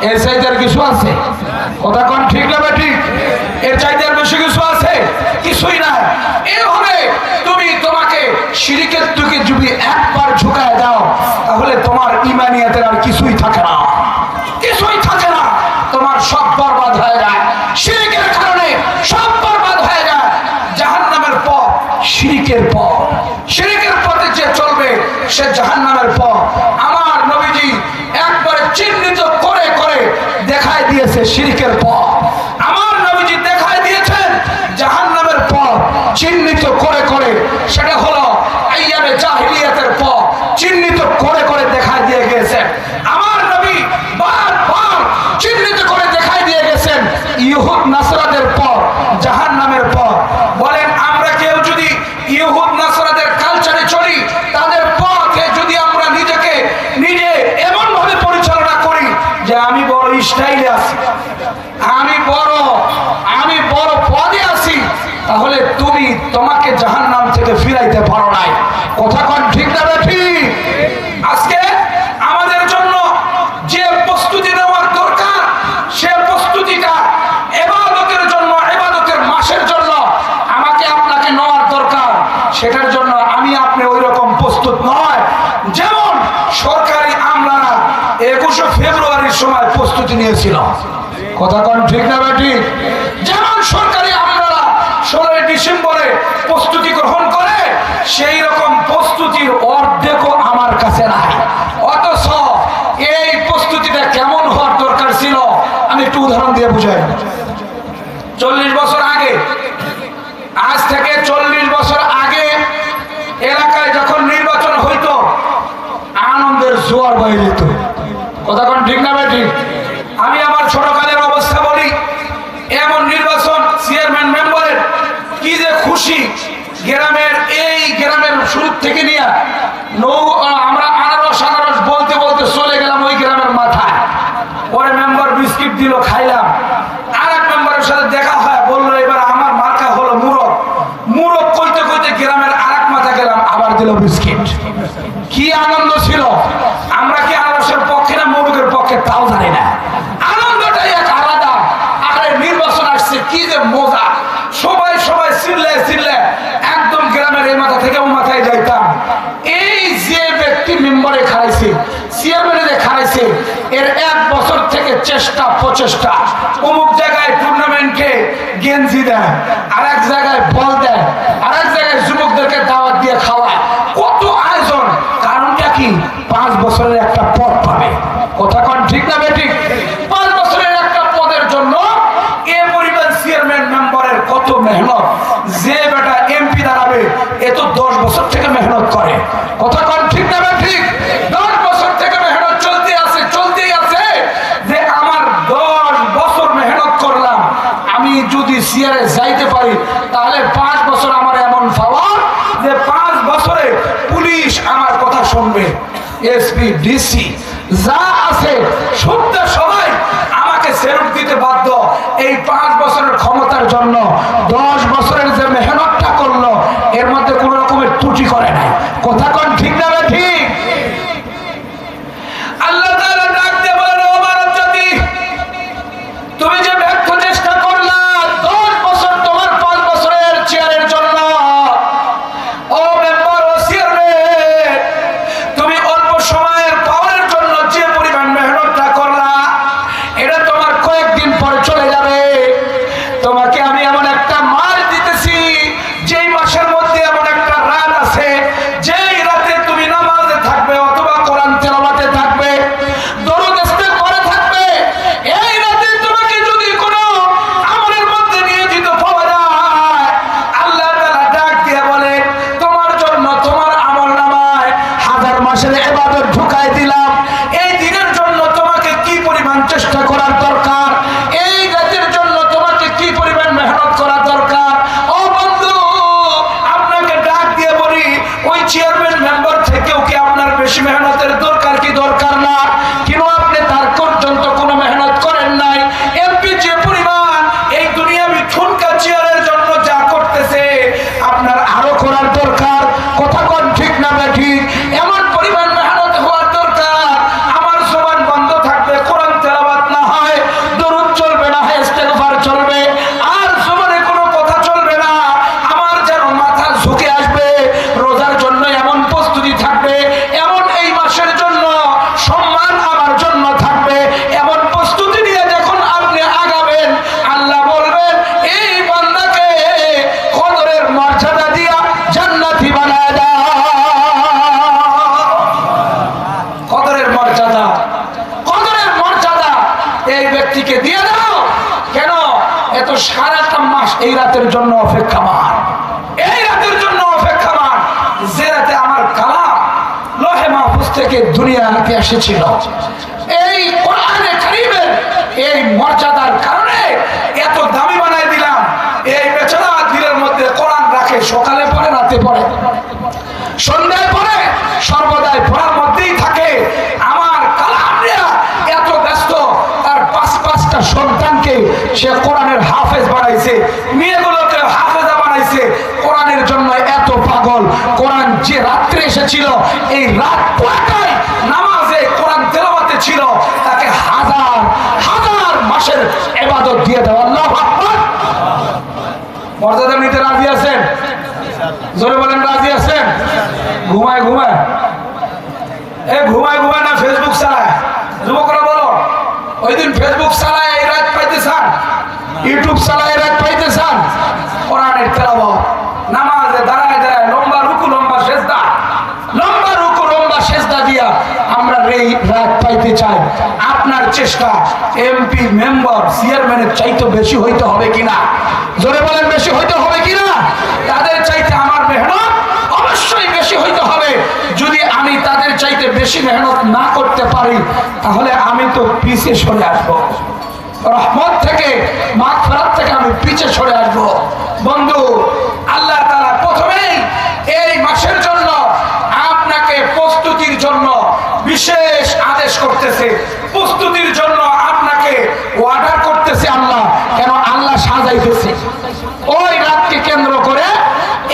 এর চাইতে আর কিছু আছে? কথা কোন ঠিক না ঠিক? এর চাইতে আর বেশি কিছু আছে? কিছুই না। এইভাবে তোমাকে শিরকের দিকে যদি একবার ঝুঁকায় দাও তাহলে তোমার ঈমানিয়াতের আর কিছুই থাকে না, কিছুই থাকে না। তোমার সব বরবাদ হয়ে যায়, শিরকের কারণে সব বরবাদ হয়ে যায়। জাহান্নামের পথ শিরকের পথ, শিরকের পথে যে চলবে সে জাহান্নামের পথ। আমার নবীজি একবারে চিহ্নিত করে করে দেখায় দিয়েছে শিরকের পথ। আমার নবীজি দেখায় দিয়েছেন জাহান্নামের পথ চিহ্নিত করে করে, সেটা হলো আইয়ামে জাহিলিয়াতের পথ চিহ্নিত করে করে দেখায় দিয়ে গেছেন। আমার নবী বারবার চিহ্নিত করে দেখায় দিয়ে গেছেন ইহুদ নাসরাদের পথ, জাহান্নামের পথ। বলেন, আমরা কেউ যদি ইহুদ নাসরাদের কালচারে চলি, তাদের পথে যদি আমরা নিজেকে নিজে এমন ভাবে পরিচালনা করি যে আমি বড় স্টাইলে আছি, আমি বড় পদে আছি, তাহলে তোমাকে জাহান্নাম থেকে ফিরাইতে পারো নাই। কথা কোন ঠিক না ঠিক? আজকে আমাদের জন্য যে প্রস্তুতি নেওয়ার দরকার, সে প্রস্তুতিটা ইবাদতের জন্য, ইবাদতের মাসের জন্য আমাকে আপনাকে নেওয়ার দরকার। সেটার জন্য আমি আপনি ওই রকম প্রস্তুত নয় যেমন সরকারি আমলারা 21শে ফেব্রুয়ারির সময় প্রস্তুতি নিয়েছিল। কথা কোন ঠিক না ঠিক? যেমন সরকারি আমলারা 16ই ডিসেম্বরে প্রস্তুতি গ্রহণ করে, সেই রকম প্রস্তুতির অর্ধেকও আমার কাছে নাই। অথচ এই প্রস্তুতিটা কেমন হওয়ার দরকার ছিল আমি একটু উদাহরণ দিয়ে বুঝাই। 40 বছর আগে, আজ থেকে 40 বছর আগে এলাকায় যখন নির্বাচন হইতো আনন্দের জোয়ার বয়ে যেত। কথা কোন ঠিক না ঠিক? আমি আমার ছোটকালের অবস্থা বলি, এমন নির্বাচন চেয়ারম্যান মেম্বারের কি যে খুশি। গ্রামের শুরু থেকে নিয়ে আমরা আনারস বলতে বলতে চলে গেলাম ওই গ্রামের মাথায়। পরে মেম্বার বিস্কিট দিল, খাইলাম। আর এক মেম্বারের সাথে দেখা হয়, বললো এবার আমার মার্কা হলো মুরগ কইতে কইতে গ্রামের আর এক মাথা গেলাম, আবার দিল বিস্কিট। কি আনন্দ ছিল! আমরা কি আনারসের পক্ষে না মুরগের পক্ষে তাও জানি না। আনন্দটাই এক আলাদা। আরে নির্বাচন আসছে, কি যে মজা! সবাই চিল্লায় এর 1 বছর থেকে চেষ্টা প্রচেষ্টা, অমুক জায়গায় টুর্নামেন্টে গেঞ্জি দেয়, আর এক জায়গায় বল দেয়, আর এক জায়গায় যুবকদেরকে দাওয়াত দিয়ে খাওয়ায়, কত আয়োজন। কারণটা কি? 5 বছরের একটা পদ পাবে। কথা কোন ঠিক না বেঠিক? 5 বছরের একটা পদের জন্য এ পরিমাণ চেয়ারম্যান মেম্বারের কত মেহনত। যে বেটা এমপি দাঁড়াবে এ তো 10 বছর থেকে মেহনত করে। কথা কোন ঠিক না বেঠিক? 10 বছর থেকে মেহনত চলতেই আছে। যে আমার 10 বছর মেহনত করলাম, আমি যদি চেয়ারে যাইতে পারি তাহলে 5 বছর আমার এমন পাওয়ার যে 5 বছরে পুলিশ আমার কথা শুনবে, এসপি ডিসি যা আছে শুনতে সবাই আমাকে সেলুট দিতে বাধ্য। এই 5 বছরের ক্ষমতার জন্য 10 বছরের যে মেহনতটা করলো এর মধ্যে কোন রকমের ত্রুটি করে নাই। কথা কোন ঠিক না ঠিক? আল্লাহ তাআলা ডাক দিয়ে বলেন, ও মানব জাতি, তুমি যে ব্যর্থ চেষ্টা করলা 10 বছর তোমার 5 বছরের চেয়ারের জন্য, ও মেম্বার ও চেয়ারম্যান, তুমি অল্প সময়ের পাওয়ারের জন্য যে পরিমাণ মেহনতটা করলা এটা তোমার কয়েকদিন পরে চলে যাবে। তোমাকে আমি এমন একটা মাস দিতেছি, যেই মাসের মধ্যে এমন একটা রাত আছে যেই রাতে তুমি নামাজে থাকবে অথবা কোরআন তেলাওয়াতে থাকবে, দরুদ ইস্তেগফারে থাকবে। এই রাতে তোমাকে যদি কোনো আমলের মধ্যে নিয়োজিত পাওয়া যায়, আল্লাহ তাআলা ডাক দিয়ে বলে, তোমার জন্য তোমার আমলনামায় 1000 মাসের ইবাদত ঢুকাই দিলাম। এই দিনের জন্য তোমাকে কি পরিমাণ চেষ্টা করার দরকার, এই রাতের জন্য তোমাকে কি পরিমাণ মেহনত করা দরকার। ও বন্ধু, আপনাকে ডাক দিয়ে বলি, ওই চেয়ারম্যান মেম্বার থেকেও কি আপনার বেশি মেহনতের দরকার কি দরকার না? কেন আপনি তার পর্যন্ত কোনো মেহনত করেন নাই? এমপি যে পরিমাণ এই দুনিয়াবি ঠুনকা চেয়ারের জন্য যা করতেছে আপনার আরো করার দরকার। কথা কোন ঠিক না ঠিক? এমন পরিমাণ মেহনত হওয়ার দরকার। আমার জবান বন্ধ থাকবে, কোরআন তেলাওয়াত না হয়, দরুদ চলবে না, ইস্তেগফার চলবে, আর জবানে কোনো কথা চলবে না। আমার যেন মাথা ঝুঁকে আসবে, রোজার জন্য এমন প্রস্তুতি থাকবে, এমন এই মাসের জন্য সম্মান আমার জন্য থাকবে, এমন প্রস্তুতি নিয়ে যখন আপনি আগাবেন, আল্লাহ বলবেন এই বান্দাকে কদরের মর্যাদা দিয়া জান্নাতি বানায় দাও। কদরের মর্যাদা, কদরের মর্যাদা এই ব্যক্তিকে দিয়ে দাও। কেন? এত সারাটা মাস এই রাতের জন্য অপেক্ষামান, এই রাতের জন্য অপেক্ষামান, যে রাতে আমার কালাম লোহে মাহফুজ থেকে দুনিয়াতে এসেছিল। এই কোরআনে কারীমের এই মর্যাদার কারণে এত দামি বানাই দিলাম। এই বেচারা দিলের মধ্যে কোরআন রাখে, সকালে পড়ে, রাতে পড়ে, সন্ধ্যায় পড়ে, সর্বদাই পড়ার মধ্যেই থাকে। আমার কালাম নিয়ে এত ব্যস্ত, তার 5-5টা সন্তানকে সে কোরআনের হাফেজ বানাইছে, মেয়েগুলোকে হাফেজা বানাইছে। কোরআনের জন্য এত পাগল। কোরআন যে রাত্রে এসেছিল, এই রাত পুরাটাই নামাজে কোরআন তেলাওয়াতে ছিল, তাকে 1000 মাসের ইবাদত দিয়ে দেওয়া। আল্লাহু আকবার। মর্যাদা নিতে রাজি আছেন? জোরে বলেন, রাজি আছেন? ঘুমায় ঘুমায় না ফেসবুক চালায়? যুবকরা বলো, ওই দিন ফেসবুক চালায় এই রাত পাইতে চান, ইউটিউব চালায় এই রাত পাইতে চান? কোরআনের তেলাওয়াত, নামাজে দাঁড়ায় দাঁড়ায় লম্বা রুকু লম্বা সেজদা, লম্বা রুকু লম্বা সেজদা দিয়া আমরা এই রাত পাইতে চাই। আপনার চেষ্টা এমপি মেম্বার চেয়ারম্যানের চাইতে বেশি হইতে হবে কিনা? জোরে বলেন, বেশি হইতে হবে কিনা? তাদের চাইতে আমার মেহনত অবশ্যই বেশি হইতে হবে। যদি আমি তাদের চাইতে বেশি মেহনত না করতে পারি তাহলে আমি তো পিছিয়ে সরে আসবো, রহমত থেকে, মাগফিরাত থেকে আমি পিছিয়ে সরে আসবো। বন্ধু, আল্লাহ তাআলা প্রথমেই এই মাসের জন্য আপনাকে প্রস্তুতির জন্য বিশেষ আদেশ করতেছে, প্রস্তুতির জন্য আপনাকে অর্ডার করতেছে আল্লাহ। কেন? আল্লাহ সাজাইতেছে, ওই রাতকে কেন্দ্র করে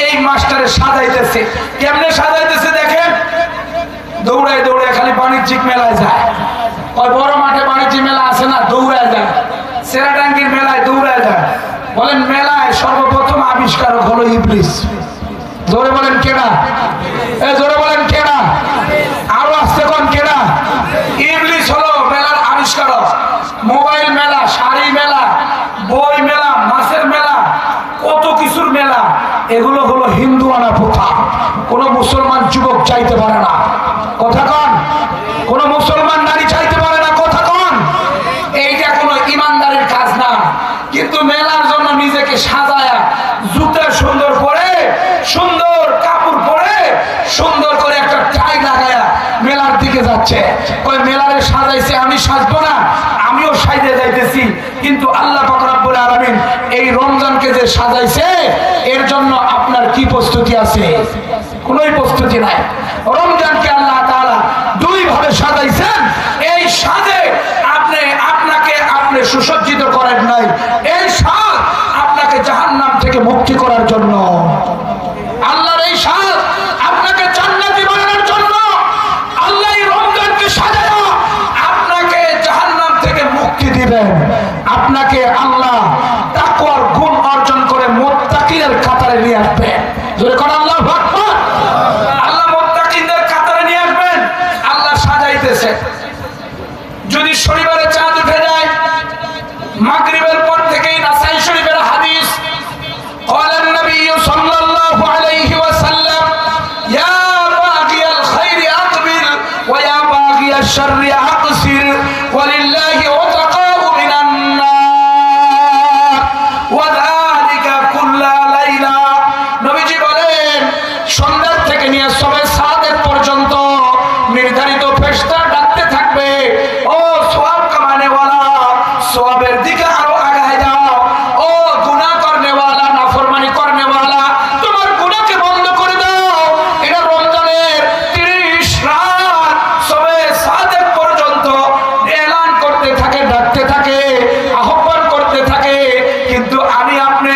এই মাসটারে সাজাইতেছে। কেমনে সাজাইতেছে দেখেন, দৌড়ায় দৌড়ায় খালি বাণিজ্যিক মেলায় যায়। ওই বড় মাঠে বাণিজ্যিক মেলা আছে না, দৌড়ায় যায়। সেরাটাঙ্গির মেলায় দৌড়ায় যায়। বলেন, মেলায় সর্বপ্রথম আবিষ্কারক হলো ইবলিস। জোরে বলেন কেনা? জোরে বলেন কেনা? আরো আসতে কোন কেনা? ইবলিস হলো মেলার কিছুর মেলা, এগুলো হলো হিন্দুয়ানা প্রথা। কোন মুসলমান যুবক চাইতে পারে না, কথা কন। কোন মুসলমান নারী চাইতে পারে না, কথা কন। এইটা কোনো ইমানদারির কাজ না। কিন্তু মেলার জন্য নিজেকে সাজায়া, জুতা সুন্দর পরে, সুন্দর কাপড় পরে, সুন্দর করে একটা টাই লাগায়া মেলার দিকে যাচ্ছে। ওই মেলারে সাজাইছে, আমি সাজবো না, আমিও সাইজে যাইতেছি। কিন্তু আল্লাহ পাক রব্বুল আলামিন এই রমজানকে যে সাজাইছে, এর জন্য আপনার কি প্রস্তুতি আছে? কোনোই প্রস্তুতি নাই। রমজানকে আল্লাহ তাআলা দুই ভাবে সাজাইছেন। এই সাজে আপনি সুসজ্জিত করেন নাই, এই সাজ আপনাকে জাহান্নাম থেকে মুক্তি করার জন্য। আল্লাহর এই সাজ আপনাকে জান্নাতি বানানোর জন্য। আল্লাহ এই রমজানকে সাজায়া আপনাকে জাহান্নাম থেকে মুক্তি দিবেন। আপনাকে আল্লাহ তাকওয়ার গুণ অর্জন করে মুত্তাকিনের কাতারে নিয়ে আসবেন। জোরে কোন আল্লাহু আকবার। আল্লাহ মুত্তাকিনদের কাতারে নিয়ে আসবেন। আল্লাহ সাজাইতেছে। যদি শনিবারে চাঁদ উঠে যায়, মাগরিবের পর থেকেই নাসাই শরীফের হাদিস, قال النبي صلى الله عليه وسلم يا باغي الخير اقبل ويا باغي الشر اقصر ولله عتقاء من النار وذلك كل ليله। নবীজি বলেন, সন্ধ্যা থেকে নিয়ে সবে সাদের পর্যন্ত নির্ধারিত ফেরেশতা ডাকতে থাকবে, ও সওয়াব কামানে ওয়ালা, সওয়াবের দিকে আরো আগায় যাও। ও গুনাহ করনে ওয়ালা, নাফরমানি করনে ওয়ালা, তোমার গুনাহকে বন্ধ করে দাও। এটা রমজানের 30 রাত সবে সাদের পর্যন্ত এলান করতে থাকে, ডাকতে থাকে, আহ্বান করতে থাকে। কিন্তু আমি আপনি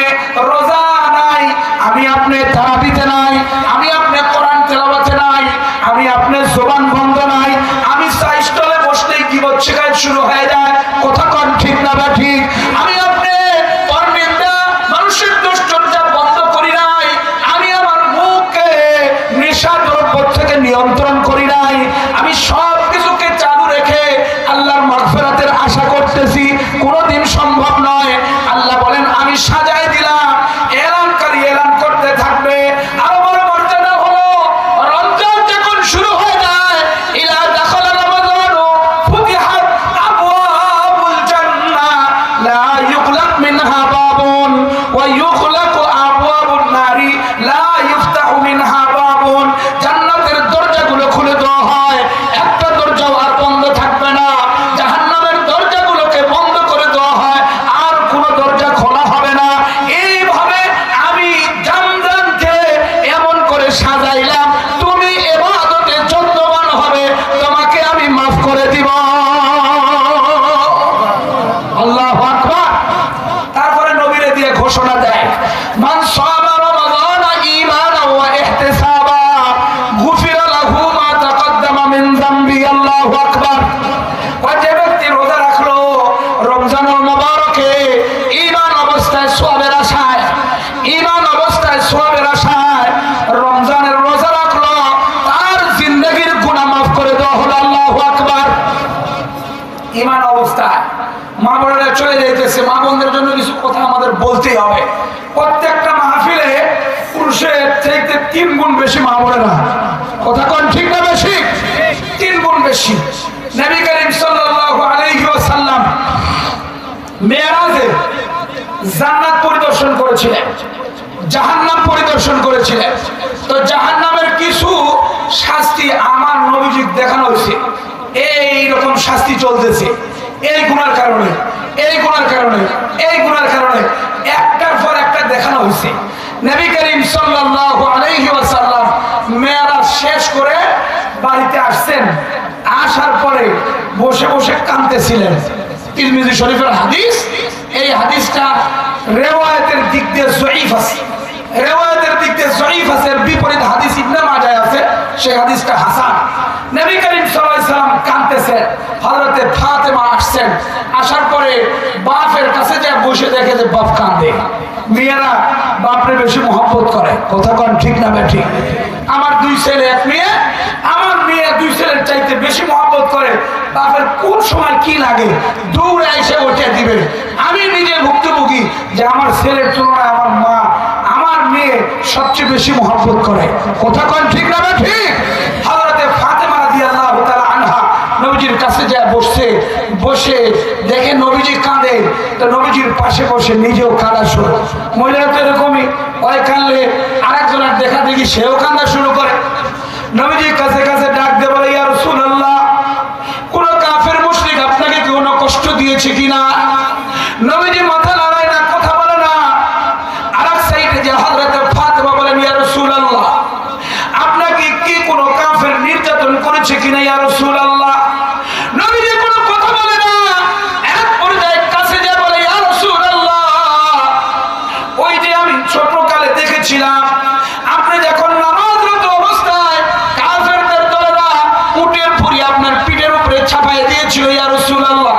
রোজা নাই, আমি আপনি তারাবিতে নাই, আমি আপনি কোরআন তেলাওয়াতে নাই, আমি আপনি জবান বন্ধ নাই, আমি সাইস্টলে বসলেই গীবত শিকায়ত শুরু হয়ে যায়। কথা কন ঠিক না বা ঠিক? আমি আপনি পরনিন্দা, মানুষের দুশ্চর্চা বন্ধ করি নাই, আমি আমার মুখকে নেশা দ্রব্য থেকে নিয়ন্ত্রণ করি নাই, আমি সব কিছুকে চালু রেখে আল্লাহর মাগফিরাতের আশা করতেছি। কোনোদিন সম্ভব নয়। আল্লাহ বলেন, আমি সাজাই দিলাম, এলানকারী এলান করতে থাকবে। আরো বড় মর্যাদা হলো, রমজান যখন শুরু হয়ে যায়, ইলা দাখালা রমাদানু ফুতিহাত আবওয়াবুল জান্নাহ লা ইউগলাক মিনহা বাবুন ওয়া ইউগলাকু আবওয়াবুন নারি লা ইফতাহু মিনহা বাবুন। জান্নাতের দরজাগুলো খুলে দেওয়া হয়, একটা দরজাও আর বন্ধ থাকবে না। জাহান্নামের দরজাগুলোকে বন্ধ করে দেওয়া হয়, আর কোনো দরজা খোলা হবে না। এইভাবে আমি রমজানকে এমন করে সাজাইলাম, তুমি ইবাদতে যত্নবান হবে, তোমাকে আমি মাফ করে দিব। আল্লাহু আকবার। তারপরে নবীরে দিয়ে ঘোষণা দেয়, মান সামা রমাদানা ঈমানান ওয়া ইহতিসাবা গুফিরা লাহু মা তাকদ্দামা মিন যামবি। আল্লাহু আকবার। যে ব্যক্তি রোজা রাখলো রমজানুল মুবারকে ঈমান অবস্থায়, সওয়াবের আশায়, ঈমান অবস্থায় সওয়াবের আশায় রমজানের রোজা রাখলো, তার জিন্দেগীর গুনাহ মাফ করে দেওয়া হলো। আল্লাহু আকবার। ঈমান অবস্থায় মা বোনেরা চলে যাইতেছে, মা বোনদের জন্য কিছু কথা আমাদের বলতেই হবে। প্রত্যেকটা মাহফিলে পুরুষের থেকে 3 গুণ বেশি মা বোনেরা। কথা কোন ঠিক না বেশি? 3 গুণ বেশি। নবী করিম সাল্লাল্লাহু আলাইহি ওয়াসাল্লাম মেরাজে জান্নাত পরিদর্শন করেছিলেন, জাহান্নাম পরিদর্শন করেছিলেন। তো জাহান্নামের কিছু শাস্তি আমার নবীজি দেখানো হয়েছে। এই রকম শাস্তি চলতেছে, এই গুনার কারণে, এই গুনার কারণে, এই গুনার কারণে, একটার পর একটা দেখানো হয়েছে। নবী করিম সাল্লাল্লাহু আলাইহি ওয়াসাল্লাম মেরাজ শেষ করে বাড়িতে আসছেন। আসার পরে বসে বসে কাঁদতেছিলেন। তিরমিজি শরীফের হাদিস। এই হাদিসটা রিওয়ায়াতের দিক দিয়ে যঈফ আছে, রিওয়ায়াতের দিক দিয়ে যঈফ আছে। বিপরীত হাদিস ইবনে মাজায় আছে, সেই হাদিসটা হাসান। নবী করিম সাল্লাল্লাহু আলাইহি ওয়াসাল্লাম কাঁদতেছেন। হযরতে ফাতেমা আসছেন। আসার পরে বাপের কাছে যে বসে দেখে যে বাপ কাঁদে। মেয়েরা বাপরে বেশি মহব্বত করে। কথা কোন ঠিক না বেঠিক? আমার 2 ছেলে 1 মেয়ে, আমার মেয়ে 2 ছেলের চাইতে বেশি মহব্বত করে। বাপের কোন সময় কি লাগে দৌড়ে এসে উঠে দিবে। আমি নিজে ভুক্তভোগী যে আমার ছেলের তুলনায় আমার মা নিয়ে সবচেয়ে বেশি মহব্বত করে। কথা কোন ঠিক না ঠিক? হযরতে ফাতেমা রাদিয়াল্লাহু তাআলা আনহা নবীজির কাছে যায় বসে দেখে নবীজি কাঁদে, তো নবীজির পাশে বসে নিজেও কাঁদা শুরু। মহিলারা তো এরকমই, ওই কাঁদলে আরেকজনের দেখা দেখি সেও কাঁদা শুরু করে। নবীজির কাছে ডাক দিয়ে বলে, ইয়া রাসূলুল্লাহ, কোন কাফের মুশরিক আপনাকে কি কোনো কষ্ট দিয়েছে কিনা? নবীজি মাথা নাড়ায় না, কথা বলে না। আরেক সাইডে যে হযরতে ফাতেমা বলেন, ইয়া রাসূলুল্লাহ, আপনাকে কি কোনো কাফের নির্যাতন করেছে কিনা ইয়া রাসূলুল্লাহ? নবীজি কোনো কথা বলে না। এক পর্যায়ে কাছে যে বলে, ইয়া রাসূলুল্লাহ, ওই যে আমি ছোটকালে দেখেছিলাম আপনি যখন নামাজরত অবস্থায় কাফেরদের দলেরা উটের ফুরি আপনার পিঠের উপরে চাপায় দিয়েছিল ইয়া রাসূলুল্লাহ,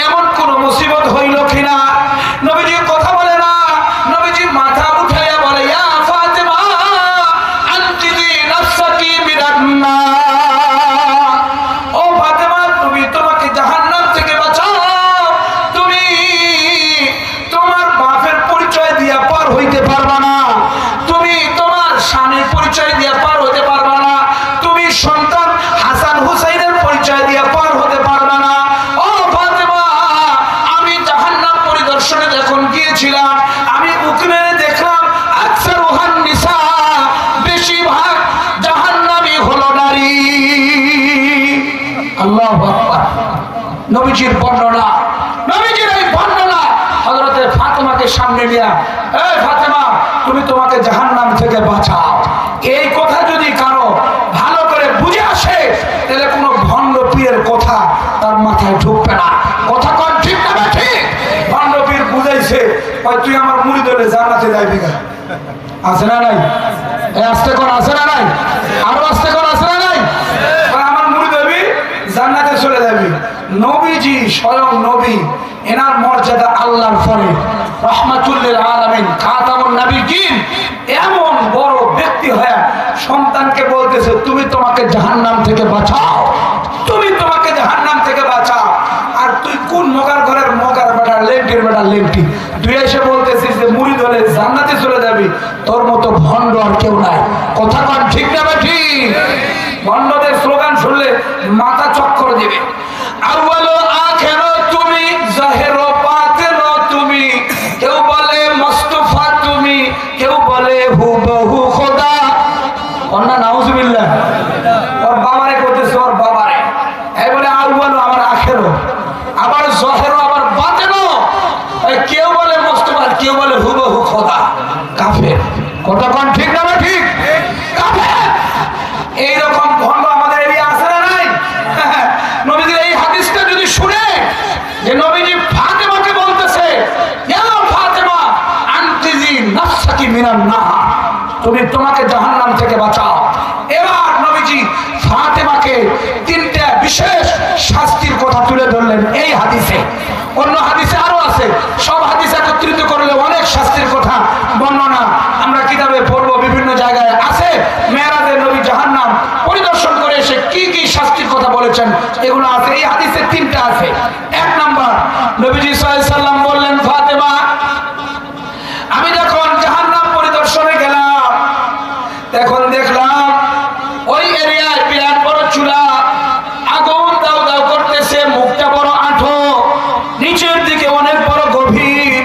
এমন কোন মুসিবত হইল কিনা? নবীজি কথা বলে না। নবীজি মাথা উঠাইয়া বলে, ইয়া ফাতেমা আনকিযি নাফসাকি মিনান নার, ও ফাতেমা, তুমি তোমাকে জাহান্নাম থেকে বাঁচাও। তুমি তোমার বাপের পরিচয় দিয়া পার হইতে পারবা না, তুমি তোমার স্বামীর পরিচয় দিয়া পার হতে পারবা না, তুমি সন্তান হাসান হুসাইনের পরিচয় দিয়া পার হতে পারবা না। ও ফাতেমা, আমি জাহান্নাম পরিদর্শনে যখন গিয়েছিলাম আমি উকি মেরে দেখলাম আকসারুহান নিসা, বেশিরভাগ জাহান্নামী হলো নারী। আল্লাহু আকবার। নবীজির বর্ণনা, নবীজির এই বর্ণনা হযরতে ফাতেমাকে সামনে নিয়ে, এই ফাতেমা, তুমি তোমাকে জাহান্নাম থেকে বাঁচাও। এই কথা যদি কারো ভালো করে বুঝে আসে তাহলে কোনো ভণ্ড পীরের কথা তার মাথায় ঢুকবে না। কথা কোন ঠিক না ঠিক? ভণ্ড পীর বুঝাইছে, ওই তুই আমার মুরিদ হলে জান্নাতে যাইবি না। আছে না নাই? এই আস্তে কোন আছে না নাই? আরো আস্তে কোন আছে না নাই? আমার মুরিদ হবি, জান্নাতে চলে যাবি। নবীজি স্বয়ং নবী, এনার মর্যাদা আল্লাহর পরে রাহমাতুল লিল আলামিন, খাতামুন নবিয়্যিন, এমন বড় ব্যক্তি হয়ে সন্তানকে বলতেছে তুমি তোমাকে জাহান্নাম থেকে বাঁচাও, তুমি তোমাকে জাহান্নাম থেকে বাঁচাও। আর তুই কোন মগার ঘরের মগার বেটা, লেংটির বেটা লেংটি, তুই এসে বলতেছিস যে মুরিদ হলে জান্নাতে চলে যাবি। তোর মতো ভণ্ড আর কেউ নাই। কথা কোন ঠিক না ঠিক? ভণ্ডদের স্লোগান শুনলে মাথা চক্কর দিবে। আউয়ালো আখেরো তুমি, জাহেরো বাতিনো তুমি, কেউ বলে মুস্তাফা তুমি, কেউ বলে হুবহু খোদা। কন্যা নাউজুবিল্লাহ। ওর বাবারে কইতেছে, ওর বাবারে এই বলে আউয়ালো আমার আখেরো, আবার জাহেরো আবার বাতিনো, কেউ বলে মুস্তাফা, কেউ বলে হুবহু খোদা। কাফের। কথা কোন ঠিক না ঠিক? কাফের। এইরকম ভণ্ড আমাদের এরিয়া আছে না নাই? নবীজির এই হাদিসটা যদি শুনে যে নবীজি ফাতেমাকে বলতেছে, ইয়া ফাতেমা আনকিযি নাফসাকি মিনান নার, তুমি তোমাকে জাহান্নাম থেকে বাঁচাও। এবার নবীজি ফাতেমাকে তিনটা বিশেষ শাস্তির কথা তুলে ধরলেন এই হাদিসে। অন্য হাদিসে আরো আছে, সব হাদিস একত্রিত করলে অনেক শাস্তির কথা বর্ণনা আমরা কিতাবে পড়বো, বিভিন্ন জায়গায় আছে। মেরাজে নবী জাহান্নাম পরিদর্শন করে এসে কি কি শাস্তির কথা বলেছেন এগুলো আছে। এই হাদিসে তিনটা আছে। এক নাম্বার, নবীজি সাল্লাল্লাহু আলাইহি সাল্লাম বললেন, ফাতেমা, আমি যখন জাহান্নাম পরিদর্শনে গেলাম তখন দেখলাম ওই এরিয়ায় বিরাট বড় চুলা, আগুন দাউ দাউ করতেছে, মুখটা বড় আঁঠো, নিচের দিকে অনেক বড় গভীর।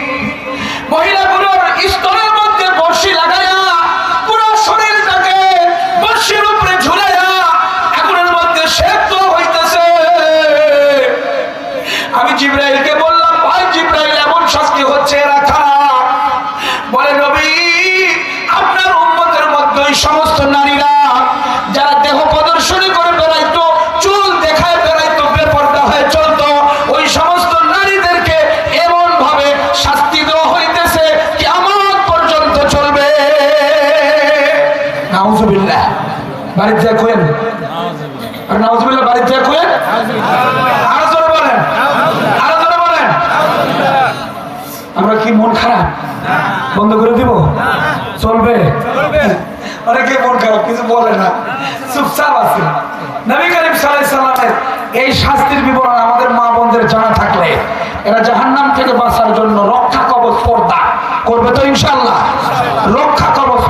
মহিলাগুলোর স্তনের মধ্যে বর্শি লাগায়া পুরো শরীরটাকে বর্শির উপরে ঝুলাইয়া আগুনের মধ্যে সেদ্ধ হইতেছে। আমি জিবরাইলকে বললাম, ভাই জিবরাইল, এমন শাস্তি হচ্ছে, এরা খারাপ। বলে, নবী, আপনার উম্মতের মধ্যে ওই সমস্ত নারীরা যারা দেহ প্রদর্শনী করে বেড়াইতো, চুল দেখায় বেড়াইতো, বেপরদা হয়ে চলতো, ওই সমস্ত নারীদেরকে এমন ভাবে শাস্তি দেওয়া হইতেছে কিয়ামত পর্যন্ত চলবে। নাউজুবিল্লাহ। বাড়িতে যা কইেন, আর নাউজুবিল্লাহ বাড়িতে যা কইেন, আরো জোরে বলেন, আরো জোরে বলেন। আমরা কি মন খারাপ বন্ধ করে দিব? চলবে? অনেকে মন খারাপ, কিছু বলে না, চুপচাপ আছে। নবী করিম সাল্লাল্লাহু আলাইহি সাল্লামের এই শাস্তির বিবরণ আমাদের মা বোনদের জানা থাকলে এরা জাহান্নাম থেকে বাঁচার জন্য রক্ষা কবচ পর্দা করবে তো ইনশাআল্লাহ। রক্ষা কবচ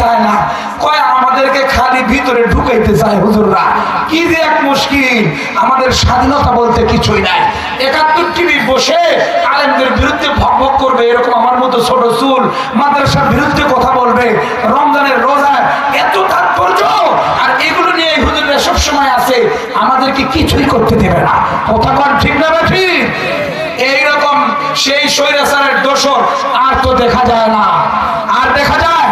চায় না, কয় আমাদেরকে খালি ভিতরে ঢুকাইতে চায় হুজুররা। কি যে এক মুশকিল, আমাদের স্বাধীনতা বলতে কিছুই নাই। 71 টিভি বসে আলেমদের বিরুদ্ধে ভক করবে, এরকম আমার মতো ছোট চুল মাদ্রাসার বিরুদ্ধে কথা বলবে, রমজানের রোজা এত তাৎপর্য, আর এগুলো নিয়ে হুজুররা সবসময় আছে, আমাদেরকে কিছুই করতে দেবে না। কথা কোন ঠিক না ঠিক? এইরকম সেই স্বৈরাচারের দোষর আর তো দেখা যায় না। আর দেখা যায়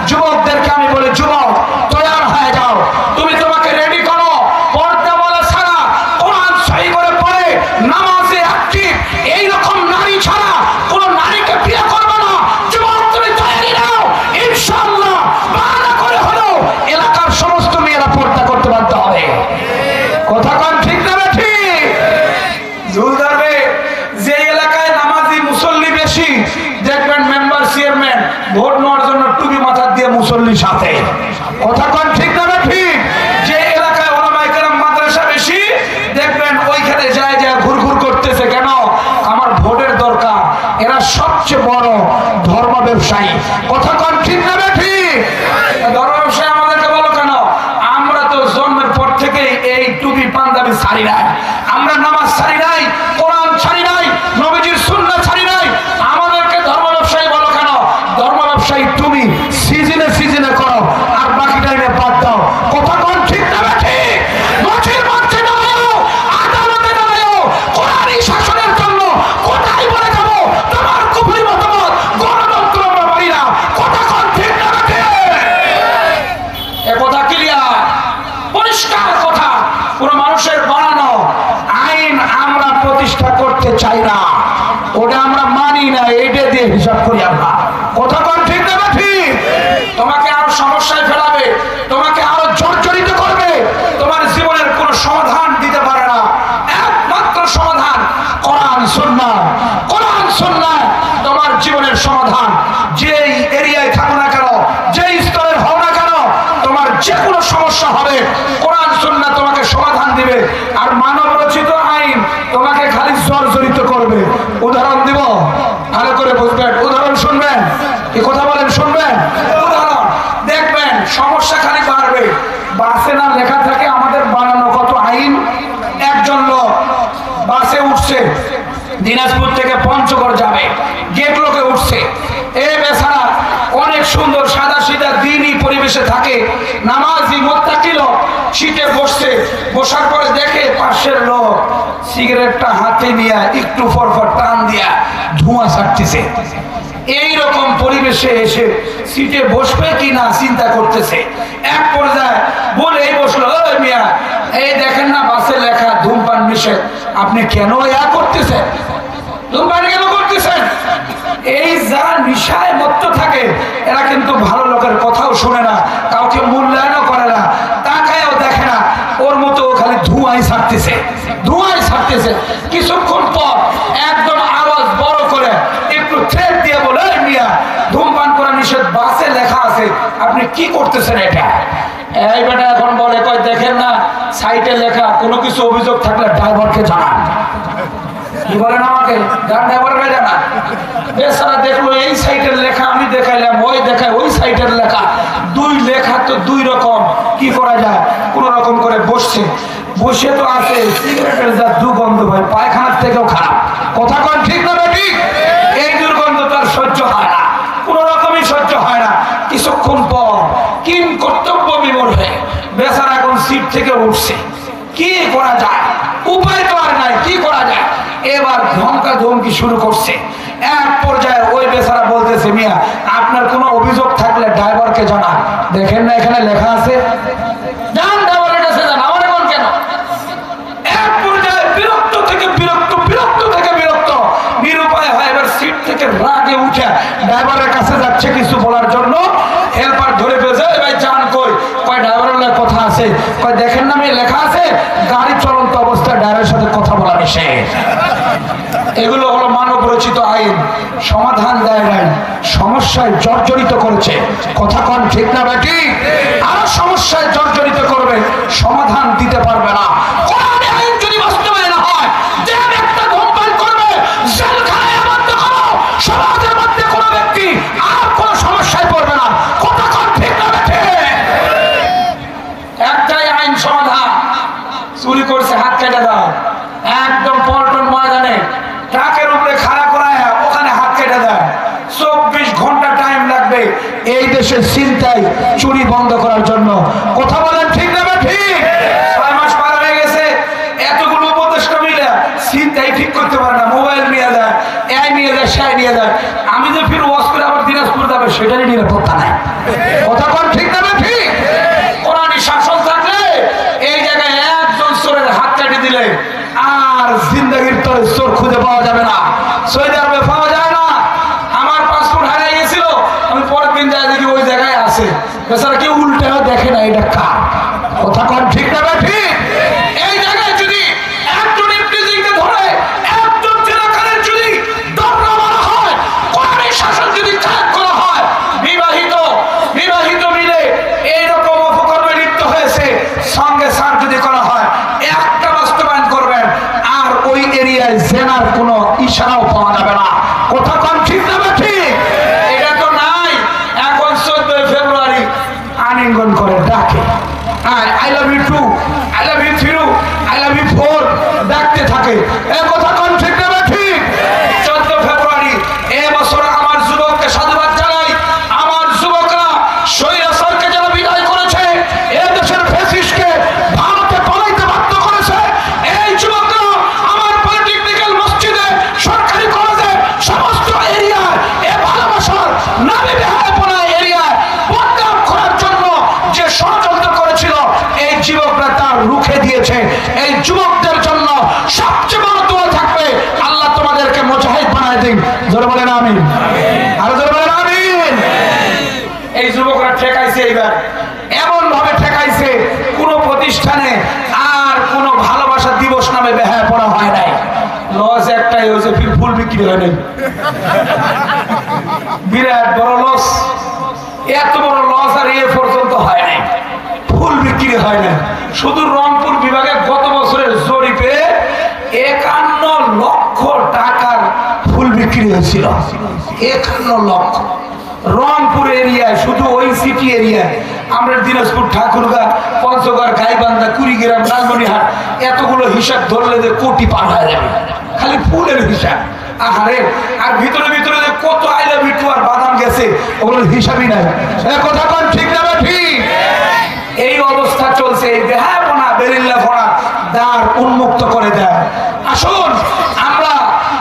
যুবকদেরকে আমি বলি, যুবক তৈয়ার হয়ে যাও, তুমি তোমাকে রেডি করো, পড়তে বলা ছাড়া কোরআন সহি করে পড়ে নামাজে অ্যাক্টিভ এইরকম নারী ছাড়া কোন নারীকে বিয়ে করবে না। যুবক তুমি তৈরি নাও, ইনশাআল্লাহ বাহানা করে হলো এলাকার সমস্ত মেয়েরা পর্দা করতে বাধ্য হবে। কথা কোন ঠিক না ঠিক? জুল ধরবে যে এলাকায় নামাজি মুসল্লি বেশি, দেখবেন মেম্বার চেয়ারম্যান ভোট নেওয়ার জন্য টুপি মাথা দিয়ে মুসল্লির সাথে। কথা কোন ঠিক না ঠিক? যে এলাকায় ওলামায়ে কেরাম মাদ্রাসা বেশি, দেখবেন ওইখানে যায় ঘুরঘুর করতেছে, কেন? আমার ভোটের দরকার। এরা সবচেয়ে বড় ধর্ম ব্যবসায়ী। কথা কোন ঠিক না ঠিক? ধর্ম ব্যবসায়ী আমাদেরকে বলো কেন? আমরা তো জন্মের পর থেকেই এই টুপি পাঞ্জাবি ছাড়ি নাই, আমরা নামাজ ছাড়ি নাই, কোরআন ছাড়ি নাই, নবীজির সুন্নাহ ছাড়ি নাই। আমাদেরকে ধর্ম ব্যবসায়ী বলো কেন? ধর্ম ব্যবসায়ী তুমি সিজনে সিজনে করো, আর বাকি টাইমে বাদ দাও। কথা কোন ঠিক না ঠিক? মাঠের মধ্যে দাঁড়াও, আদালতে দাঁড়াও, কোরআনী শাসনের জন্য কোথায় বলে যাবো তোমার কুফরি মতবাদ, গণতন্ত্র আমরা মানি না। কথা কোন ঠিক না ঠিক? এ কথা ক্লিয়ার, পরিষ্কার কথা। কোন মানুষের বানানো আইন আমরা প্রতিষ্ঠা করতে চাই না, ওটা আমরা মানি না, এটা দিয়ে হিসাব করি আমরা। কথা কোন ঠিক না ঠিক? তোমাকে আরো সমস্যায় ফেলাবে, তোমাকে আরো জর্জরিত করবে, তোমার জীবনের কোনো সমাধান দিতে পারে না। একমাত্র সমাধান কোরআন সুন্নাহ। কোরআন সুন্নাহ তোমার জীবনের সমাধান। যেই এরিয়ায় থাকো না কেন, যেই স্তরের হও না কেন, তোমার যে কোনো সমস্যা হবে কোরআন সুন্নাহ তোমাকে সমাধান দিবে। আর মানব রচিত আইন তোমাকে খালি জর্জরিত করবে। উদাহরণ দিব, ভালো করে বুঝবেন, উদাহরণ শুনবেন, কি কথা বলেন শুনবেন? উদাহরণ দেখবেন, সমস্যা খালি বাড়বে। বাসে না লেখা থাকে আমাদের বানানো কত আইন। একজন লোক বাসে উঠছে, দিনাজপুর থেকে পঞ্চগড় যাবে, গেট লোকে উঠছে। এ বেচারা অনেক সুন্দর সাদা সিধা দিনই পরিবেশে থাকে, নামাজি মুত্তাকি লোক, সিটে বসছে। বসার পরে দেখে পাশের লোক সিগারেটটা হাতে নিয়ে একটু পর পর টান দিয়া ধোঁয়া ছাড়তেছে। এইরকম পরিবেশে এসে সিটে বসবে কি না চিন্তা করতেছে। এক পর্যায়ে বলে এই বসলো, ওই মিয়া, এই দেখেন না বাসে লেখা ধূমপান নিষেধ, আপনি কেন করতেছেন? ধূমপান কেন করতেছেন? এই যারা নিশায় মত্ত থাকে এরা কিন্তু ভালো লোকের কথাও শুনে না, কাউকে মূল্যায়নও করে না, তাকায়ও দেখে না, ওর মতো খালি ধোঁয়াই ছাড়তেছে, ধোঁয়াই ছাড়তেছে। কিছুক্ষণ পর একদম আওয়াজ বড় করে একটু থ্রেট দিয়ে বলে, মিয়া ধূমপান করা নিষেধ, বাসে লেখা আছে, আপনি কি করতেছেন এটা? এই বেটা এখন বলে, কয় দেখেন না সাইটে লেখা, কোনো কিছু অভিযোগ থাকলে ড্রাইভারকে জানান। কি বলেন আমাকে? ড্রাইভারকে জানান। বেচারা দেখলো এই সাইটের লেখা, আমি দেখাইলাম, ওই দেখায় ওই সাইটের লেখা, দুই লেখা তো দুই রকম, কি করা যায়? কোন রকম করে বসছে, বসে তো আছে সিগারেটের যা দুর্গন্ধ ভাই, পায়খানার থেকেও খারাপ। কথা কোন ঠিক না ঠিক? এই দুর্গন্ধ তার সহ্য হয় না, কোন রকমই সহ্য হয় না। কিছুক্ষণ পর কিং কর্তব্য বিমূঢ় হয়ে বেচারা এখন সিট থেকে উঠছে। কি করা যায়? উপায় তো আর নাই, কি করা যায়? এবার ধমকা ধমকি শুরু করছে। এক পর্যায়ে ওই বেচারা বলতেছে, মিয়া আপনার কোনো অভিযোগ থাকলে ড্রাইভারকে জানান। দেখেন না এখানে লেখা আছে, যান ড্রাইভারের কাছে যান, আমার এখন কেন? এক পর্যায়ে বিরক্ত থেকে বিরক্ত, বিরক্ত থেকে বিরক্ত, নিরুপায় হয় এবার সিট থেকে রাগে উঠে ড্রাইভারের কাছে যাচ্ছে কিছু বলার জন্য। হেল্পার ধরে ফেলছে, ভাই যান কই? কয় ড্রাইভারের কথা আছে। কয় দেখেন না আমি লেখা আছে গাড়ি চলন্ত অবস্থায় ড্রাইভারের সাথে কথা বলা নিষেধ। এগুলো হলো মানব রচিত আইন, সমাধান দেয় নাই, সমস্যায় জর্জরিত করেছে। কথা কোন ঠিক না বেটি? আর সমস্যায় জর্জরিত করবে, সমাধান দিতে পারবে না। কোরআনের আইন যদি বাস্তবায়ন হয়, যে ব্যক্তি ধূমপান করবে জেলখানায় আবদ্ধ করো, সমাজের মধ্যে কোনো ব্যক্তি আর কোনো সমস্যায় পড়বে না। কথা কোন ঠিক না? দেশের ছিনতাই চুরি বন্ধ করার জন্য। কথা বলেন ঠিক না ঠিক? 6 মাস পার হয়ে গেছে, এতগুলো উপদেষ্টা মিলে ছিনতাই ঠিক করতে পারে না। মোবাইল নিয়ে যায়, এই নিয়ে যায়, সেই নিয়ে যায়। আমি যে ফির ওয়াজ করে আবার দিনাজপুর যাবে সেটারই নিরাপত্তা নাই। কথা বলেন ঠিক না ঠিক? কোরআনী শাসন থাকলে এই জায়গায় একজন চোরের হাত কাটি দিলে আর জিন্দাগির তরে চোর খুঁজে পাওয়া যাবে না। সৌদি আরবে পাওয়া যায় না। আমার পাসপোর্ট হারিয়ে গেছিল, আমি পরের দিন যাই দেখি ওই জায়গায় আছে। বেচারা কেউ উল্টে দেখে না এটা কার। কথা কন ঠিক না ঠিক? এই জায়গায় যদি একজন ইবলিসকে ধরে একজন জেনাকারের যদি দণ্ডা মারা হয়, কোরআনী শাসন যদি কায়েম করা হয়, বিবাহিত মিলে এইরকম অপকর্মে লিপ্ত হয়েছে সঙ্গে সার যদি করা হয়, একটা বাস্তবায়ন করবেন আর ওই এরিয়ায় জেনার কোনো ইশারাও পাওয়া যাবে না। কথা কন ঠিক না ঠিক? এটা তো নাই। এখন 14 ফেব্রুয়ারি আলিঙ্গন করে ডাকে, I love you two, I love you three, I love you four ডাকতে থাকে। এ কথা কন ঠিক না ঠিক? 14 ফেব্রুয়ারি এবছর আমার যুবককে সাধুবাদ জানাই। আমার যুবকরা স্বৈরাচারকে যারা বিদায় করেছে, এ দেশের ফ্যাসিস্টকে ভারতে পালাইতে বাধ্য করেছে, এই যুবকরা আমার পলিটেকনিক্যাল মসজিদে, সরকারি কলেজে, সমস্ত এরিয়ায় এ ভালোবাসার নামে বেহায়াপনা এরিয়ায় বদনাম করার জন্য যে ষড়যন্ত্র করেছিল, এই যুবকরা তার রুখে দিয়েছে। এই যুবকদের জন্য সবচেয়ে বড় দোয়া থাকবে, আল্লাহ তোমাদেরকে মুজাহিদ বানায় দিন। জোরে বলেন আমিন। আর জোরে বলেন আমিন। এই যুবকরা ঠেকাইছে, এইবার এমন ভাবে ঠেকাইছে কোন প্রতিষ্ঠানে আর কোন ভালোবাসা দিবস নামে বেহায়াপনা হয় নাই। লস একটাই হয়েছে, ফুল বিক্রি হয় নাই। বিরাট বড় লস। এত বড় লস আর এ পর্যন্ত হয় নাই, ফুল বিক্রি হয় না। শুধু রংপুর বিভাগে গত বছরের জরিপে 51 লক্ষ টাকার ফুল বিক্রি হয়েছিল। 51 লক্ষ। রংপুর এরিয়ায়, শুধু ওই সিটি এরিয়ায়, আমরা দিনাজপুর, ঠাকুরগাঁ, পঞ্চগড়, গাইবান্ধা, কুড়িগ্রাম, লালমনিরহাট, এতগুলো হিসাব ধরলে যে কোটি পার হয়ে যাবে, খালি ফুলের হিসাব। আহারে, আর ভিতরে ভিতরে যে কত আই লাভ ইউ টু আর বাদাম গেছে, ওগুলোর হিসাবই নাই। কথা কন ঠিক না ঠিক? এই অবস্থা চলছে। এই বেহায়াপনা, বেরিল্লাপনা দ্বার উন্মুক্ত করে দেয়। আসুন আমরা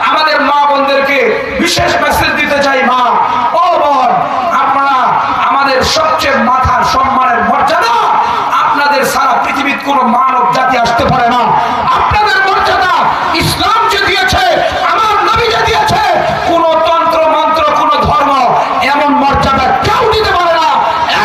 আমাদের মা বোনদেরকে বিশেষ মেসেজ দিতে চাই। মা ও বোন, আপনারা আমাদের সবচেয়ে মাথার সম্মানের মর্যাদা। আপনাদের সারা পৃথিবীর কোন মানব জাতি আসতে পারে না। আপনাদের মর্যাদা ইসলাম যে দিয়েছে, আমার নবী যে দিয়েছে, কোন তন্ত্র মন্ত্র, কোন ধর্ম এমন মর্যাদা কেউ দিতে পারে না।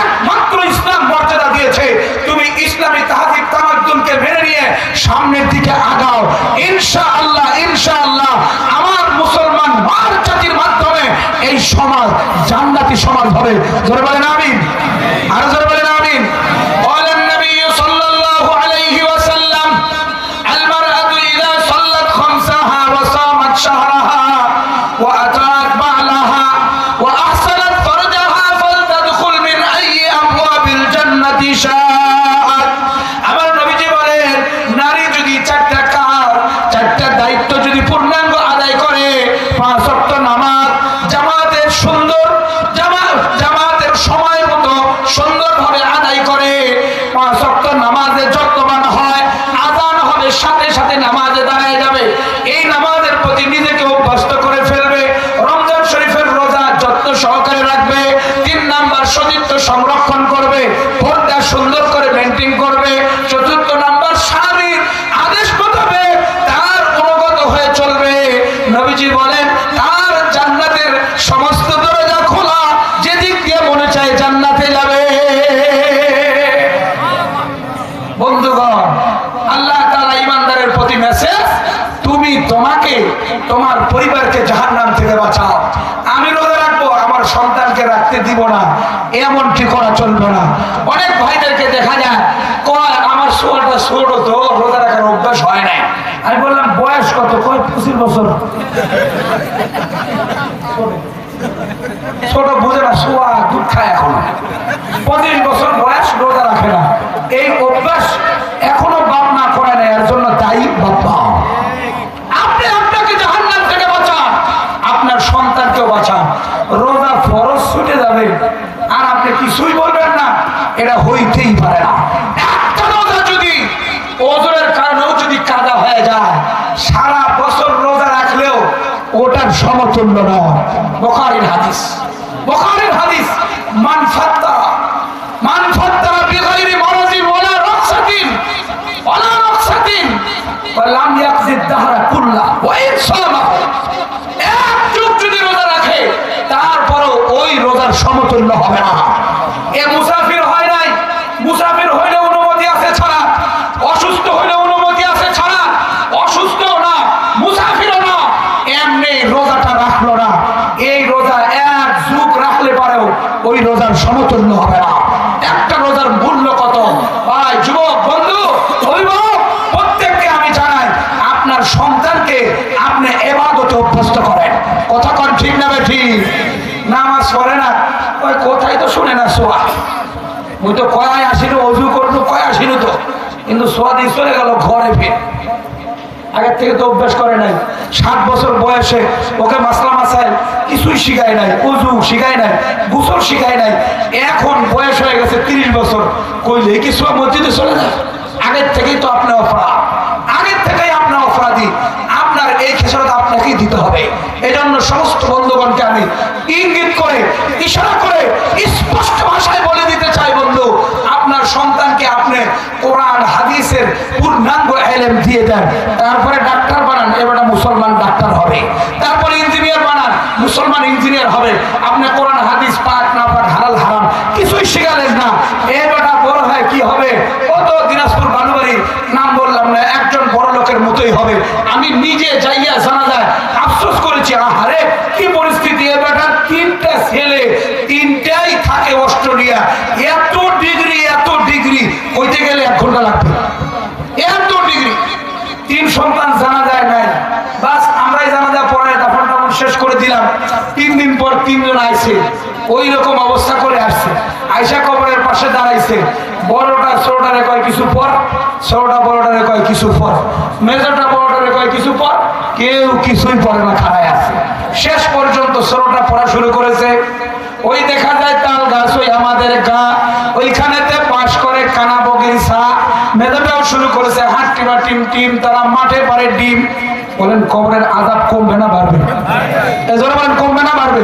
একমাত্র ইসলাম মর্যাদা দিয়েছে। তুমি ইসলামী তাহজিব তামাদ্দুনকে মেনে নিয়ে সামনের দিকে আগাও। ইনশাআল্লাহ ইনশাআল্লাহ আমার মুসলমান মার জাতির মাধ্যমে এই সমাজ জান্নাতি সমাজ হবে। জোরে বলেন আমিন। আর জোরে বলেন আমিন। বলেন নবী সাল্লাল্লাহু আলাইহি ওয়াসাল্লাম, আল মারআতু ইযা সাল্লাত খামসাহা ওয়া সামাত শাহরাহা ওয়া আতাত বালাহা ওয়া আহসানাত ফারজাহা ফালতাদখুল মিন আইয়ি আবওয়াবিল জান্নাতি শাআত। আমার নবীজি বলেন, নারী যদি 4টা কাজ, 4টা দায়িত্ব যদি পূর্ণাঙ্গ আদায় করে, 5 ওয়াক্ত নামাজ জামাতের জামাতের সময় মতো সুন্দরভাবে আদায় করে, 5 ওয়াক্ত নামাজে যত্নবান হয়, আযান হবে সাথে সাথে নামাজে দাঁড়ায় যাবে, এই নামাজের প্রতি নিজেকে অভ্যস্ত করে ফেলবে, রমজান শরীফের রোজা যত্ন সহকারে রাখবে, 3 নাম্বার সতীত্ব সংরক্ষণ করবে, পর্দা সুন্দর করে মেইনটেইন করবে, 4র্থ নাম্বার স্বামীর আদেশ মোতাবেক তার অনুগত হয়ে চলবে। নবীজি বলেন, তার জান্নাতের সমস্ত দরজা খোলা, যেদিক দিয়ে মনে চায় জান্নাতে যাবে। বন্ধুগণ, আল্লাহ তাআলা ঈমানদারের প্রতি মেসেজ, তুমি তোমাকে, তোমার পরিবারকে জাহান্নাম থেকে বাঁচাও। আমি রোজা রাখবো, আমার সন্তানকে রাখতে দিব না, এমনটি করা চলবে না। অনেক ভাইদেরকে দেখা যায়, কয় আমার সোয়াটা ছোট, তো রোজা রাখার অভ্যাস হয় নাই। আমি বললাম বয়স কত? কয় 25 বছর। ছোট বুঝে না, সোয়া দুধ খায় এখন। 25 বছর বয়স, রোজা রাখে না। এই অভ্যাস এখনো বাপ না করে না, এর জন্য দায়ী বাবা। আপনি আপনাকে জাহান্নাম থেকে বাঁচান, আপনার সন্তানকেও বাঁচান। রোজা ফরজ ছুটে যাবে আর আপনি কি এটা হইতেই পারে না। একটা রোজা যদি ওজনের কারণেও যদি কাদা হয়ে যায়, সারা বছর রোজা রাখলেও ওটার সমতুল্য নয়। বুখারীর হাদিস, বুখারীর হাদিস, মান ফাত্তারা বিগাইরি মারাজিন ওয়ালা রাকসাতিন ওয়ালাম ইয়াকযিদ দাহরা কুল্লা ওয়া ইন সামা, এক যুগ যদি রোজা রাখে তারপরও ওই রোজার সমতুল্য হবে না। এ মুসাফির হয় নাই, মুসাফির হইলে অনুমতি আছে ছাড়া, অসুস্থ হইলে অনুমতি আছে ছাড়া, অসুস্থও না মুসাফিরও না, এমনি রোজাটা রাখলো না, এই রোজা এক যুগ রাখলে পারেও ওই রোজার সমতুল্য হবে না। একটা রোজার মূল্য কত ভাই, যুবক বন্ধু, অভিভাবক, প্রত্যেককে আমি জানাই আপনার সন্তানকে আপনি ইবাদতে অভ্যস্ত করেন। কথা কোন ঠিক না ঠিক? নামাজ পড়ে না, ওই কোথায় তো শুনে না সোয়া, ওই তো কয় আসিল অজু করলো, কয় আসিল তো, কিন্তু সোয়া দিয়ে চলে গেল ঘরে। ফের আগের থেকে তো অভ্যাস করে নাই। 7 বছর বয়সে ওকে মাসলা মাসাইল কিছুই শিখায় নাই, অজু শিখায় নাই, গোসল শিখায় নাই। এখন বয়স হয়ে গেছে 30 বছর, কইলে কি সোয়া মসজিদে চলে যায়? আগের থেকেই তো আপনি অপরাধ, আগের থেকেই আপনার অপরাধী, আপনার এই খেসারত আপনাকেই দিতে হবে। এই জন্য সমস্ত বন্ধুগণকে আমি ইঙ্গিত করে, ইশারা করে, স্পষ্ট ভাষায় বলে দিতে চাই, বন্ধু, আপনার সন্তানকে আপনি কোরআন হাদিসের পূর্ণাঙ্গ ইলম দিয়ে দেন, তারপরে ডাক্তার বানান, এবারে মুসলমান ডাক্তার হবে। তারপরে ইঞ্জিনিয়ার বানান, মুসলমান ইঞ্জিনিয়ার হবে। আপনি কোরআন হাদিস পাক না পাক, হালাল হারাম কিছুই শিখালেন না, এবারে বড় হয় কি হবে? কত দিনাজপুর বালুবাড়ির নাম বললাম না, একজন বড় লোকের মতোই হবে। আমি নিজে যাইয়া জানা যায় আফসোস করেছি, আহারে কি পরিস্থিতি। এবারে 3টা ছেলে, 3টাই থাকে অস্ট্রেলিয়া, এত ডিগ্রি হইতে গেলে 1 ঘন্টা লাগবে, এত ডিগ্রি। 3 সন্তান জানা যায় নাই, বাস আমরাই জানা যায় পরে দাফন টাফন শেষ করে দিলাম। 3 দিন পর 3 জন আইছে, ওই রকম অবস্থা করে আসছে, আয়সা কবরের পাশে দাঁড়াইছে। বড়টা ছোটটারে কয় কিছু পর, ছোটটা বড়টারে কয় কিছু পর, মেজরটা বড়টারে কয় কিছু পর, কেউ কিছুই পড়ে না, খাড়ায় আছে। শেষ পর্যন্ত ছোটটা পড়া শুরু করেছে। ওই দেখা যায় তাল গাছ, ওই আমাদের গা, ওইখানেতে পাশ করে কানা বগিচা। মেধাটাও শুরু করেছে হাট্টিবা টিম টিম, তারা মাঠে পারে ডিম। বলেন কবরের আযাব কমবে না বাড়বে? এজন্য বলেন কমবে না বাড়বে?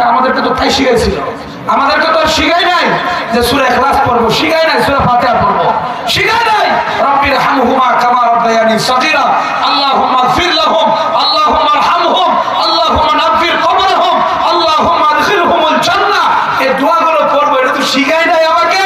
আমাদেরকে তো তাই শিখাইছিল, আমাদেরকে তো শিখাই নাই যে সূরা ইখলাস পড়বো, শিখাই নাই সূরা ফাতিহা পড়বো, শিখাই নাই রব্বির হামহুমা কামা রাব্বায়ানি সগীরা, আল্লাহুম্মা গফির লাহুম, আল্লাহুম্মা আরহামহুম, আল্লাহুম্মা নাফির কবরহুম, আল্লাহুম্মা আদখিলহুমুল জান্নাহ। এই দোয়াগুলো পড়বো, এটা তো শিখাই নাই আমাকে,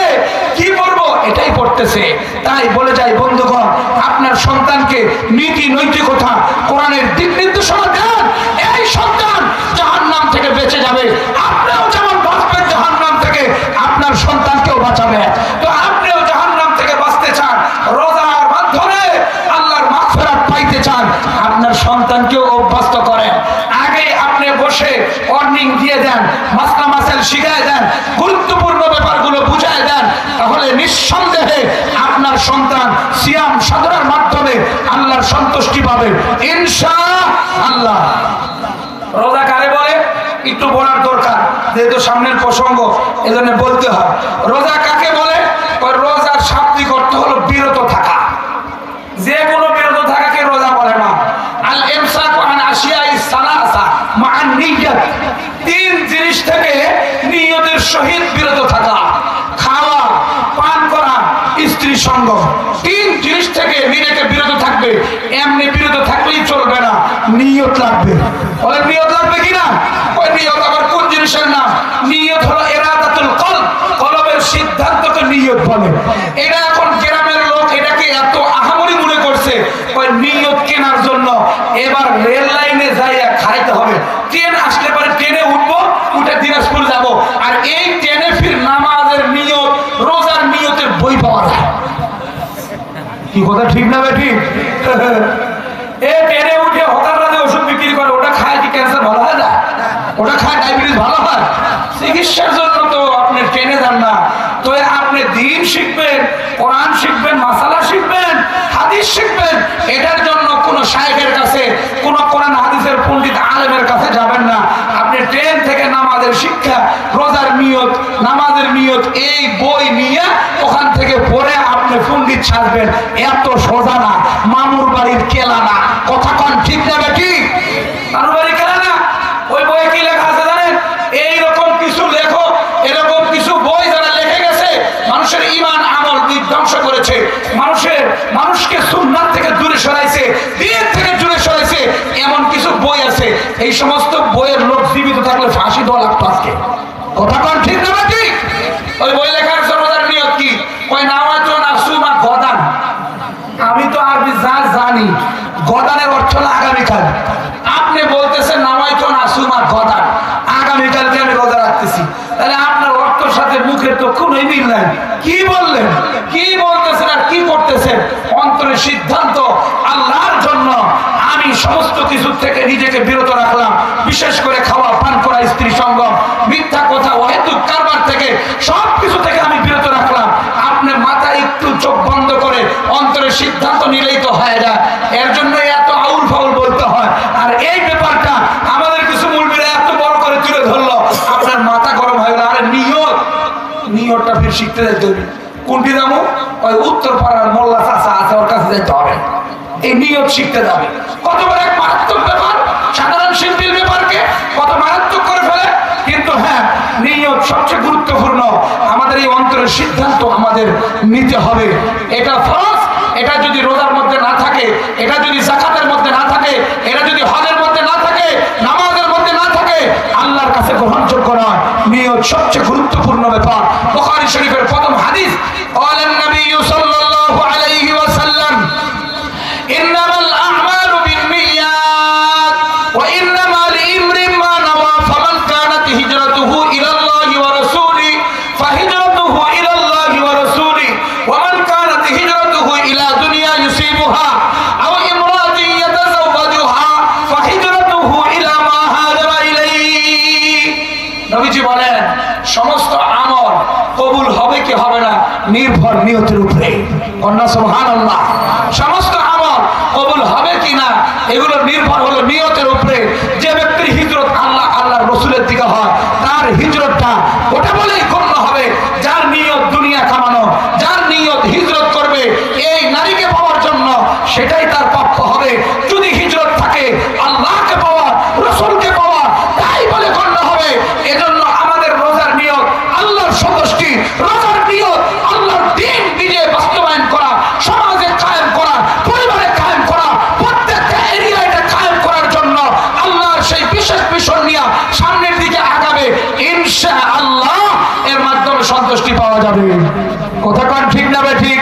কি পড়বো? এটাই পড়তেছে। তাই বলে যাই বন্ধুগণ, আপনার সন্তানকে নীতি নৈতিকতা, কোরআনের দিক নির্দেশনা দেন। এই সন্তান জাহান্নাম থেকে বেঁচে যাবে, আপনিও যেমন বাঁচবেন জাহান্নাম থেকে, আপনার সন্তানকেও বাঁচাবে। তো আপনিও জাহান্নাম থেকে বাঁচতে চান, রোজার মাধ্যমে আল্লাহর মাগফিরাত পাইতে চান, আপনার সন্তানকেও অভ্যস্ত করেন। আগে আপনি বসে ওয়ার্নিং দিয়ে দেন, মাসলা মাসাইল শিখায় দেন, গুরুত্বপূর্ণ ব্যাপারগুলো বুঝায় দেন, তাহলে নিঃসন্দেহে আপনার সন্তান সিয়াম সাধনার মাধ্যমে আল্লাহর সন্তুষ্টি পাবে ইনশাআল্লাহ। রোজা কারে বলে একটু বলার দরকার, যেহেতু সামনের প্রসঙ্গ, এজন্য বলতে হয়। রোজা কাকে বলে? রোজার শাব্দিক অর্থ হলো বিরত থাকা, যে কোনো বিরত থাকাকে রোজা বলে না। আল ইমসাক আন আশিয়াই সালাসা মা'আন নিয়্যাত, 3 জিনিস থেকে নিয়তের সহিত বিরত থাকা, খাওয়া, পান করা, স্ত্রী সঙ্গ, 3 জিনিস থেকে নিজেকে বিরত থাকবে। এমনি বিরত থাকলেই চলবে না, নিয়ত লাগবে। বলে নিয়ত লাগবে কিনা? ওই নিয়ত আবার কোন জিনিসের নাম? নিয়ত হলো ইরাদাতুল কলব, কলবের সিদ্ধান্তকে নিয়ত বলে। এটা এখন গ্রামের লোক এটাকে এত আহামরি মনে করছে, ওই নিয়ত কেনার জন্য এবার রেল লাইনে যাইয়া খাইতে হবে, ট্রেন আসলে পরে ট্রেনে উঠবো, উঠে দিনাজপুর যাব, আর এই ট্রেনে ফির নামাজের নিয়ত, রোজার নিয়তের বই পাওয়া যায়। কি কথা ঠিক না ভাই? ঠিক। এই ট্রেনে উঠে হকাররা যে ওষুধ বিক্রি করে, ওটা খায় কি ক্যান্সার ভালো হয় না? ওটা খায় ডায়াবেটিস ভালো হয়? চিকিৎসার জন্য তো আপনি ট্রেনে যান না। তো আপনি দ্বীন শিখবেন, কোরআন শিখবেন, মাসালা শিখবেন, হাদিস শিখবেন, এটার জন্য কোনো শাইখের কাছে, কোনো কোরআন হাদিসের পণ্ডিত আলেমের কাছে যাবেন না। আপনি ট্রেন থেকে নামাজের শিক্ষা, রোজার নিয়ত, নামাজের আমাদের নিয়ত এই বই নিয়ে ওখান থেকে পড়ে আপনি পণ্ডিত ছাড়বেন, এত সোজা না। মামুর বাড়ির কেলা না, কথা কন ঠিক না বেটি? মামুর বাড়ির কেলা না। ওই বইয়ে কি লেখা আছে জানেন? এইরকম কিছু লেখো, এরকম কিছু বই যারা লিখে গেছে মানুষের ঈমান আমল বিধ্বংস করেছে, মানুষকে সুন্নাত থেকে দূরে সরাইছে, দ্বীন থেকে দূরে সরাইছে, এমন কিছু বই আছে। এই সমস্ত বইয়ের লোক জীবিত থাকলে ফাঁসি দেওয়া লাগতো আজকে, কথা কন ঠিক না বেটি? ওই বই লেখার সর্বদার নিয়ত কি? কয় নাওয়াতু নাফসুমা গদান। আমি তো আরবি যা জানি, গদানের অর্থ হলো আগামীকাল। আপনি বলতেছেন নাওয়াতু নাফসুমা গদান, আগামীকালকে আমি রোজা রাখতেছি, তাহলে আপনার অর্থের সাথে মুখের তো কোনোই মিল নাই। কি বললেন, কি বলতেছেন আর কি করতেছেন? অন্তরের সিদ্ধান্ত আল্লাহর জন্য আমি সমস্ত কিছু থেকে নিজেকে বিরত রাখলাম, বিশেষ করে খাওয়া পান করা, স্ত্রী সঙ্গম, মিথ্যা কথা, অহেতুক কারবার থেকে, সব কিছু থেকে আমি বিরত রাখলাম। আপনি মাথায় একটু চোখ বন্ধ করে অন্তরের সিদ্ধান্ত নিলেই তো হয়ে যায়। এর জন্য এত আউল ফাউল বলতে হয়। আর এই ব্যাপারটা আমাদের কিছু মুলবিরা এত বড় করে তুলে ধরলো, আপনার মাথা গরম হয়ে গেল। আরে নিয়তটা ফির শিখতে যাইতে হবে। কোনটি যাবো? ওই উত্তর পাড়ার মোল্লা চাচা আছে, ওর কাছে যাইতে হবে, এই নিয়ত শিখতে যাবে। কত বড় এক মারাত্মক ব্যাপার, সাধারণ শিল্পীর ব্যাপারকে কত মারাত্মক করে ফেলে। কিন্তু হ্যাঁ, নিয়ত সবচেয়ে গুরুত্বপূর্ণ। আমাদের এই অন্তরের সিদ্ধান্ত আমাদের নিতে হবে। এটা ফরজ। এটা যদি রোজার মধ্যে না থাকে, এটা যদি যাকাতের মধ্যে না থাকে, এটা যদি হজের মধ্যে না থাকে, নামাজের মধ্যে না থাকে, আল্লাহর কাছে গ্রহণযোগ্য নয়। নিয়ত সবচেয়ে গুরুত্বপূর্ণ ব্যাপার। বুখারী শরীফের প্রথম হাদিস, قال النبي صلى الله عليه وسلم إنما الأعمال بالنيات وإنما لامرئ ما نوى فمن كانت هجرته إلى الله ورسوله فهجرته إلى الله ورسوله ومن كانت هجرته إلى دنيا يصيبها أو امرأة يتزوجها فهجرته إلى ما هاجر إليه। নবীজি বলেন, সমস্ত আমল কবুল হবে কি হবে না নির্ভর নিয়তের উপরে। কন্যা সুবহানাল্লাহ। সমস্ত আমল কবুল হবে কি না এগুলো নির্ভর হলো নিয়তের উপরে। যে ব্যক্তির হিজরত আল্লাহর রাসূলের দিকে হয়, তার হিজরতটা ওটা বলেই গণ্য হবে। যার নিয়ত দুনিয়া কামানো, যার নিয়ত হিজরত করবে এই নারীকে পাওয়ার জন্য, সেটাই তার পক্ষ হবে। যদি হিজরত থাকে আল্লাহকে পাওয়া, রাসূলকে পাওয়া, তাই বলে গণ্য হবে। এজন্য আমাদের রোজার নিয়ত আল্লাহর সন্তুষ্টি, রোজার নিয়ত আল্লাহর দ্বীন নিজে বাস্তবায়ন করা, সমাজে কায়েম করা, পরিবারে কায়েম করা, প্রত্যেকটা এরিয়ায় এটা কায়েম করার জন্য আল্লাহর সেই বিশেষ মিশন নিয়ে সামনের দিকে আগাবে ইনশাআল্লাহ। এর মাধ্যমে সন্তুষ্টি পাওয়া যাবে। কথা কোন ঠিক না বে ঠিক?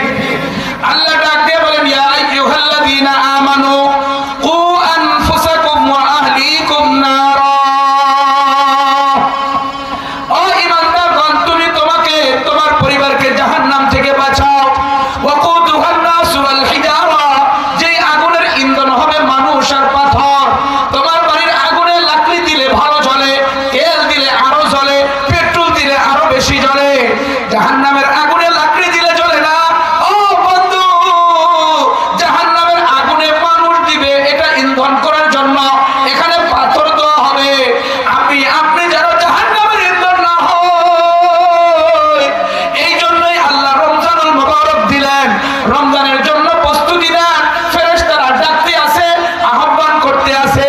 আল্লাহ ডাক দিয়ে বলেন, ইয়া আইয়ুহাল্লাযীনা আমানু কু আনফুসাকুম ওয়া আহলিকুম নারা। ও ঈমানদারগণ, তুমি তোমাকে তোমার পরিবারকে জাহান্নাম থেকে বাঁচাও। ওয়াকুদুহান নাস ওয়াল হিজারা, যে আগুনের ইন্ধন হবে মানুষ আর পাথর। তোমার বাড়ির আগুনে লাকড়ি দিলে ভালো জ্বলে, তেল দিলে আরো জ্বলে, পেট্রোল দিলে আরো বেশি জ্বলে। জাহান্নামের আগুনে লাকড়ি দিলে জ্বলে না। ও বন্ধু, জাহান্নামের আগুনে মানুষ দিবে, এটা ইন্ধন করার জন্য। এখানে পাথর দেওয়া হবে। আপনি যারা জাহান্নামের ইন্ধন না হয়, এই জন্যই আল্লাহ রমজানুল মুবারক দিলেন। রমজানের জন্য প্রস্তুতি নেন। ফেরেশতারা ডাকতে আছে, আহ্বান করতে আছে।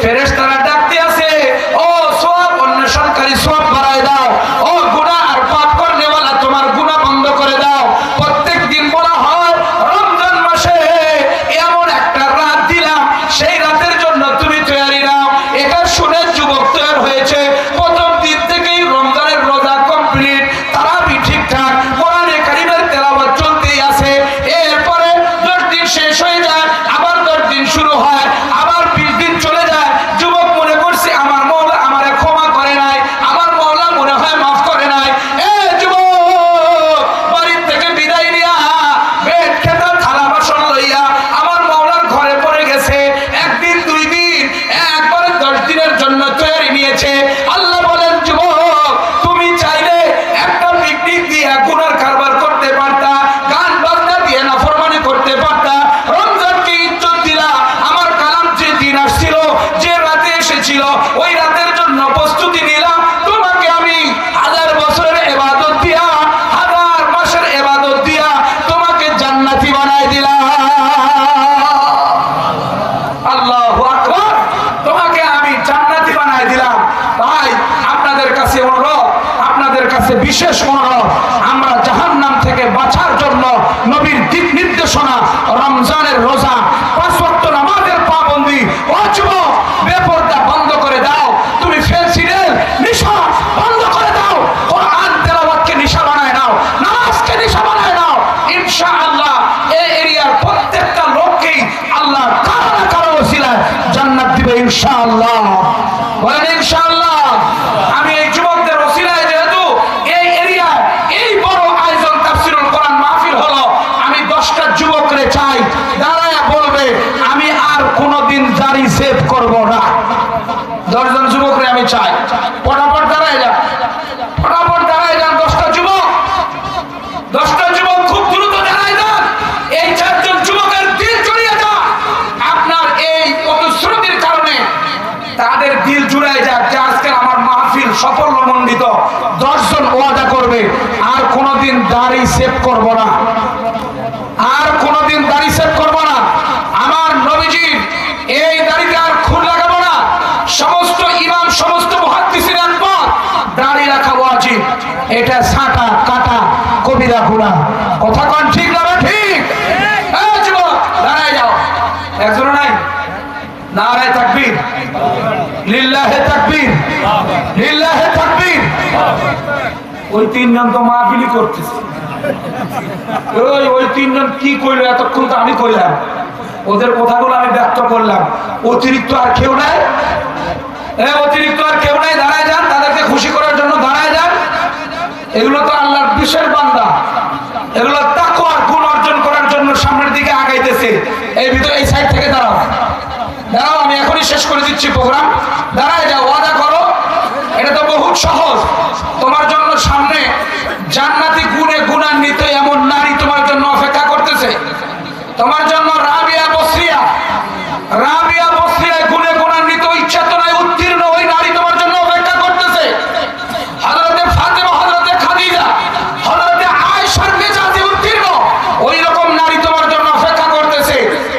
ফেরেশতারা ডাকতে আছে, ও সওয়াব অন্বেষণকারী, সওয়াব বাড়ায় দাও। ও গুনাহ আর পাপ করনেওয়ালা, তোমার বিশেষ মহরম। আমরা জাহান্নাম থেকে বাঁচার জন্য নবীর দিক নির্দেশনা, রমজানের রোজা, 5 ওয়াক্ত নামাজের পাবন্দি, ও যুবক বেপরদা বন্ধ করে দাও, তুমি ফেন্সিডেল নেশা বন্ধ করে দাও, কোরআন তেলাওয়াতকে নেশা বানায় নাও, নামাজকে নেশা বানায় নাও। ইনশাআল্লাহ এই এরিয়ার প্রত্যেকটা লোককেই আল্লাহ কারো না কারো ওসিলায় জান্নাত দিবে ইনশাআল্লাহ। বলেন ইনশাআল্লাহ। আমি এই যুবকদের ওসিলায় যেহেতু এই এরিয়ায় এই বড় আয়োজন তাফসীরুল কোরআন মাহফিল হলো, আমি 10টা যুবকরে চাই দাঁড়ায় বলবে আমি আর কোনোদিন দাড়ি সেভ করব না। 10 জন যুবকরে আমি চাই, ফটাফট দাঁড়ায় যান, ফটাফট দাঁড়ায় যান। 10টা যুবক, 10টা যুবক খুব দ্রুত দাঁড়ায় যান। এই 4 জন যুবকের দিল জুড়িয়ে যান। আপনার এই প্রতিশ্রুতির কারণে তাদের দিল জুড়ায় যাক যে আজকে আমার মাহফিল সাফল্যমণ্ডিত। 10 জন ওয়াদা করবে আর কোনোদিন দাড়ি সেভ করব না, আর কোনোদিন দাড়ি সেভ করব না। আমার নবীজির এই দাড়িতে আর খুন লাগাবো না। সমস্ত ইমাম, সমস্ত মুহাদ্দিসিন একমত দাড়ি রাখা ওয়াজিব। এটা ছাঁটা কাটা কবিরা গুনাহ। কথা কোন ঠিক না ঠিক? এই যুবক দাঁড়ায় যাও। একজন নাই? নারায়ে তাকবীর, লিল্লাহে তাকবীর, লিল্লাহে তাকবীর। ওই 3 জন তো মাহফিলি করতেছে। ওই 3 জন কি কইলো এতক্ষণ তো আমি কইলাম, ওদের কথাগুলো আমি ব্যক্ত করলাম। অতিরিক্ত আর কেউ নাই? অতিরিক্ত আর কেউ নাই? দাঁড়ায় যান, তাদেরকে খুশি করার জন্য দাঁড়ায় যান। এগুলো তো আল্লাহর বিশেষ বান্দা, এগুলো তাকওয়ার গুণ অর্জন করার জন্য সামনের দিকে আগাইতেছে। এই ভিতরে এই সাইড থেকে দাঁড়াও, দাঁড়াও, আমি এখনই শেষ করে দিচ্ছি প্রোগ্রাম। দাঁড়ায় যাও, ওয়াদা করো। এটা তো বহুত সহজ। তোমার জন্য সামনে জান্নাতি গুণে গুণান্বিত এমন নারী তোমার জন্য অপেক্ষা করতেছে। তোমার জন্য রাবিয়া বসরিয়া, রাবিয়া বসরিয়া গুণে গুণান্বিত, ইচ্ছা তো নাই উত্তীর্ণ ওই নারী তোমার জন্য অপেক্ষা করতেছে। হযরতে ফাতেমা, হযরতে খাদিজা, হযরতে আয়েশার মেজাজে উত্তীর্ণ ওই রকম নারী তোমার জন্য অপেক্ষা করতেছে।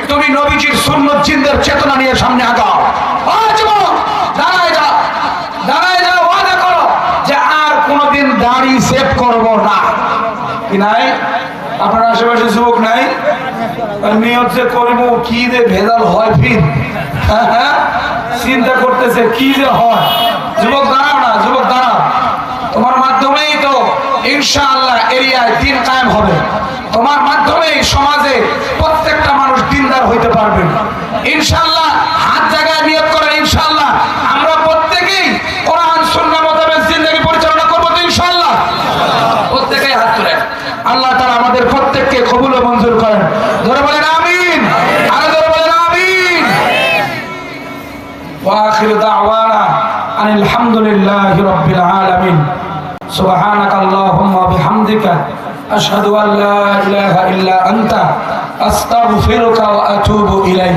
তুমি নবীজির সুন্নাত জিন্দের চেতনা নিয়ে সামনে আগাও। দাঁড়ায় যাও, দাঁড়ায় যাও, ওয়াদা করো যে আর কোনোদিন দাড়ি সেভ করব না। কি নাই? আপনার আশেপাশে যুবক নাই? নিয়ত যে করবো কি যে ভেজাল হয়, ফির চিন্তা করতেছে কি যে হয়। যুবক দাঁড়াও না, যুবক দাঁড়াও। তোমার মাধ্যমেই তো ইনশাআল্লাহ এরিয়ায় দিন কায়েম হবে। তোমার মাধ্যমেই সমাজে প্রত্যেকটা মানুষ দিনদার হইতে পারবে ইনশাআল্লাহ। হাত জায়গায় নিয়ত করেন ইনশাআল্লাহ। আমরা প্রত্যেকেই কোরআন সুন্নাহ মোতাবেক জিন্দেগি পরিচালনা করবো তো ইনশাআল্লাহ। প্রত্যেকেই হাত তুলেন। আল্লাহ তাআলা আমাদের প্রত্যেককে কবুল ও মঞ্জুর করেন। ধরে বলেন আমিন, আরো ধরে বলেন আমিন। ওয়া আখিরু দাওয়ানা আনিল হামদুলিল্লাহি রাব্বিল আলামিন। সুবহানাকাল্লাহুম্মা ওয়া বিহামদিকা আশহাদু আল্লা ইলাহা ইল্লা আনতা আস্তাগফিরুকা ওয়া আতুবু ইলাইক।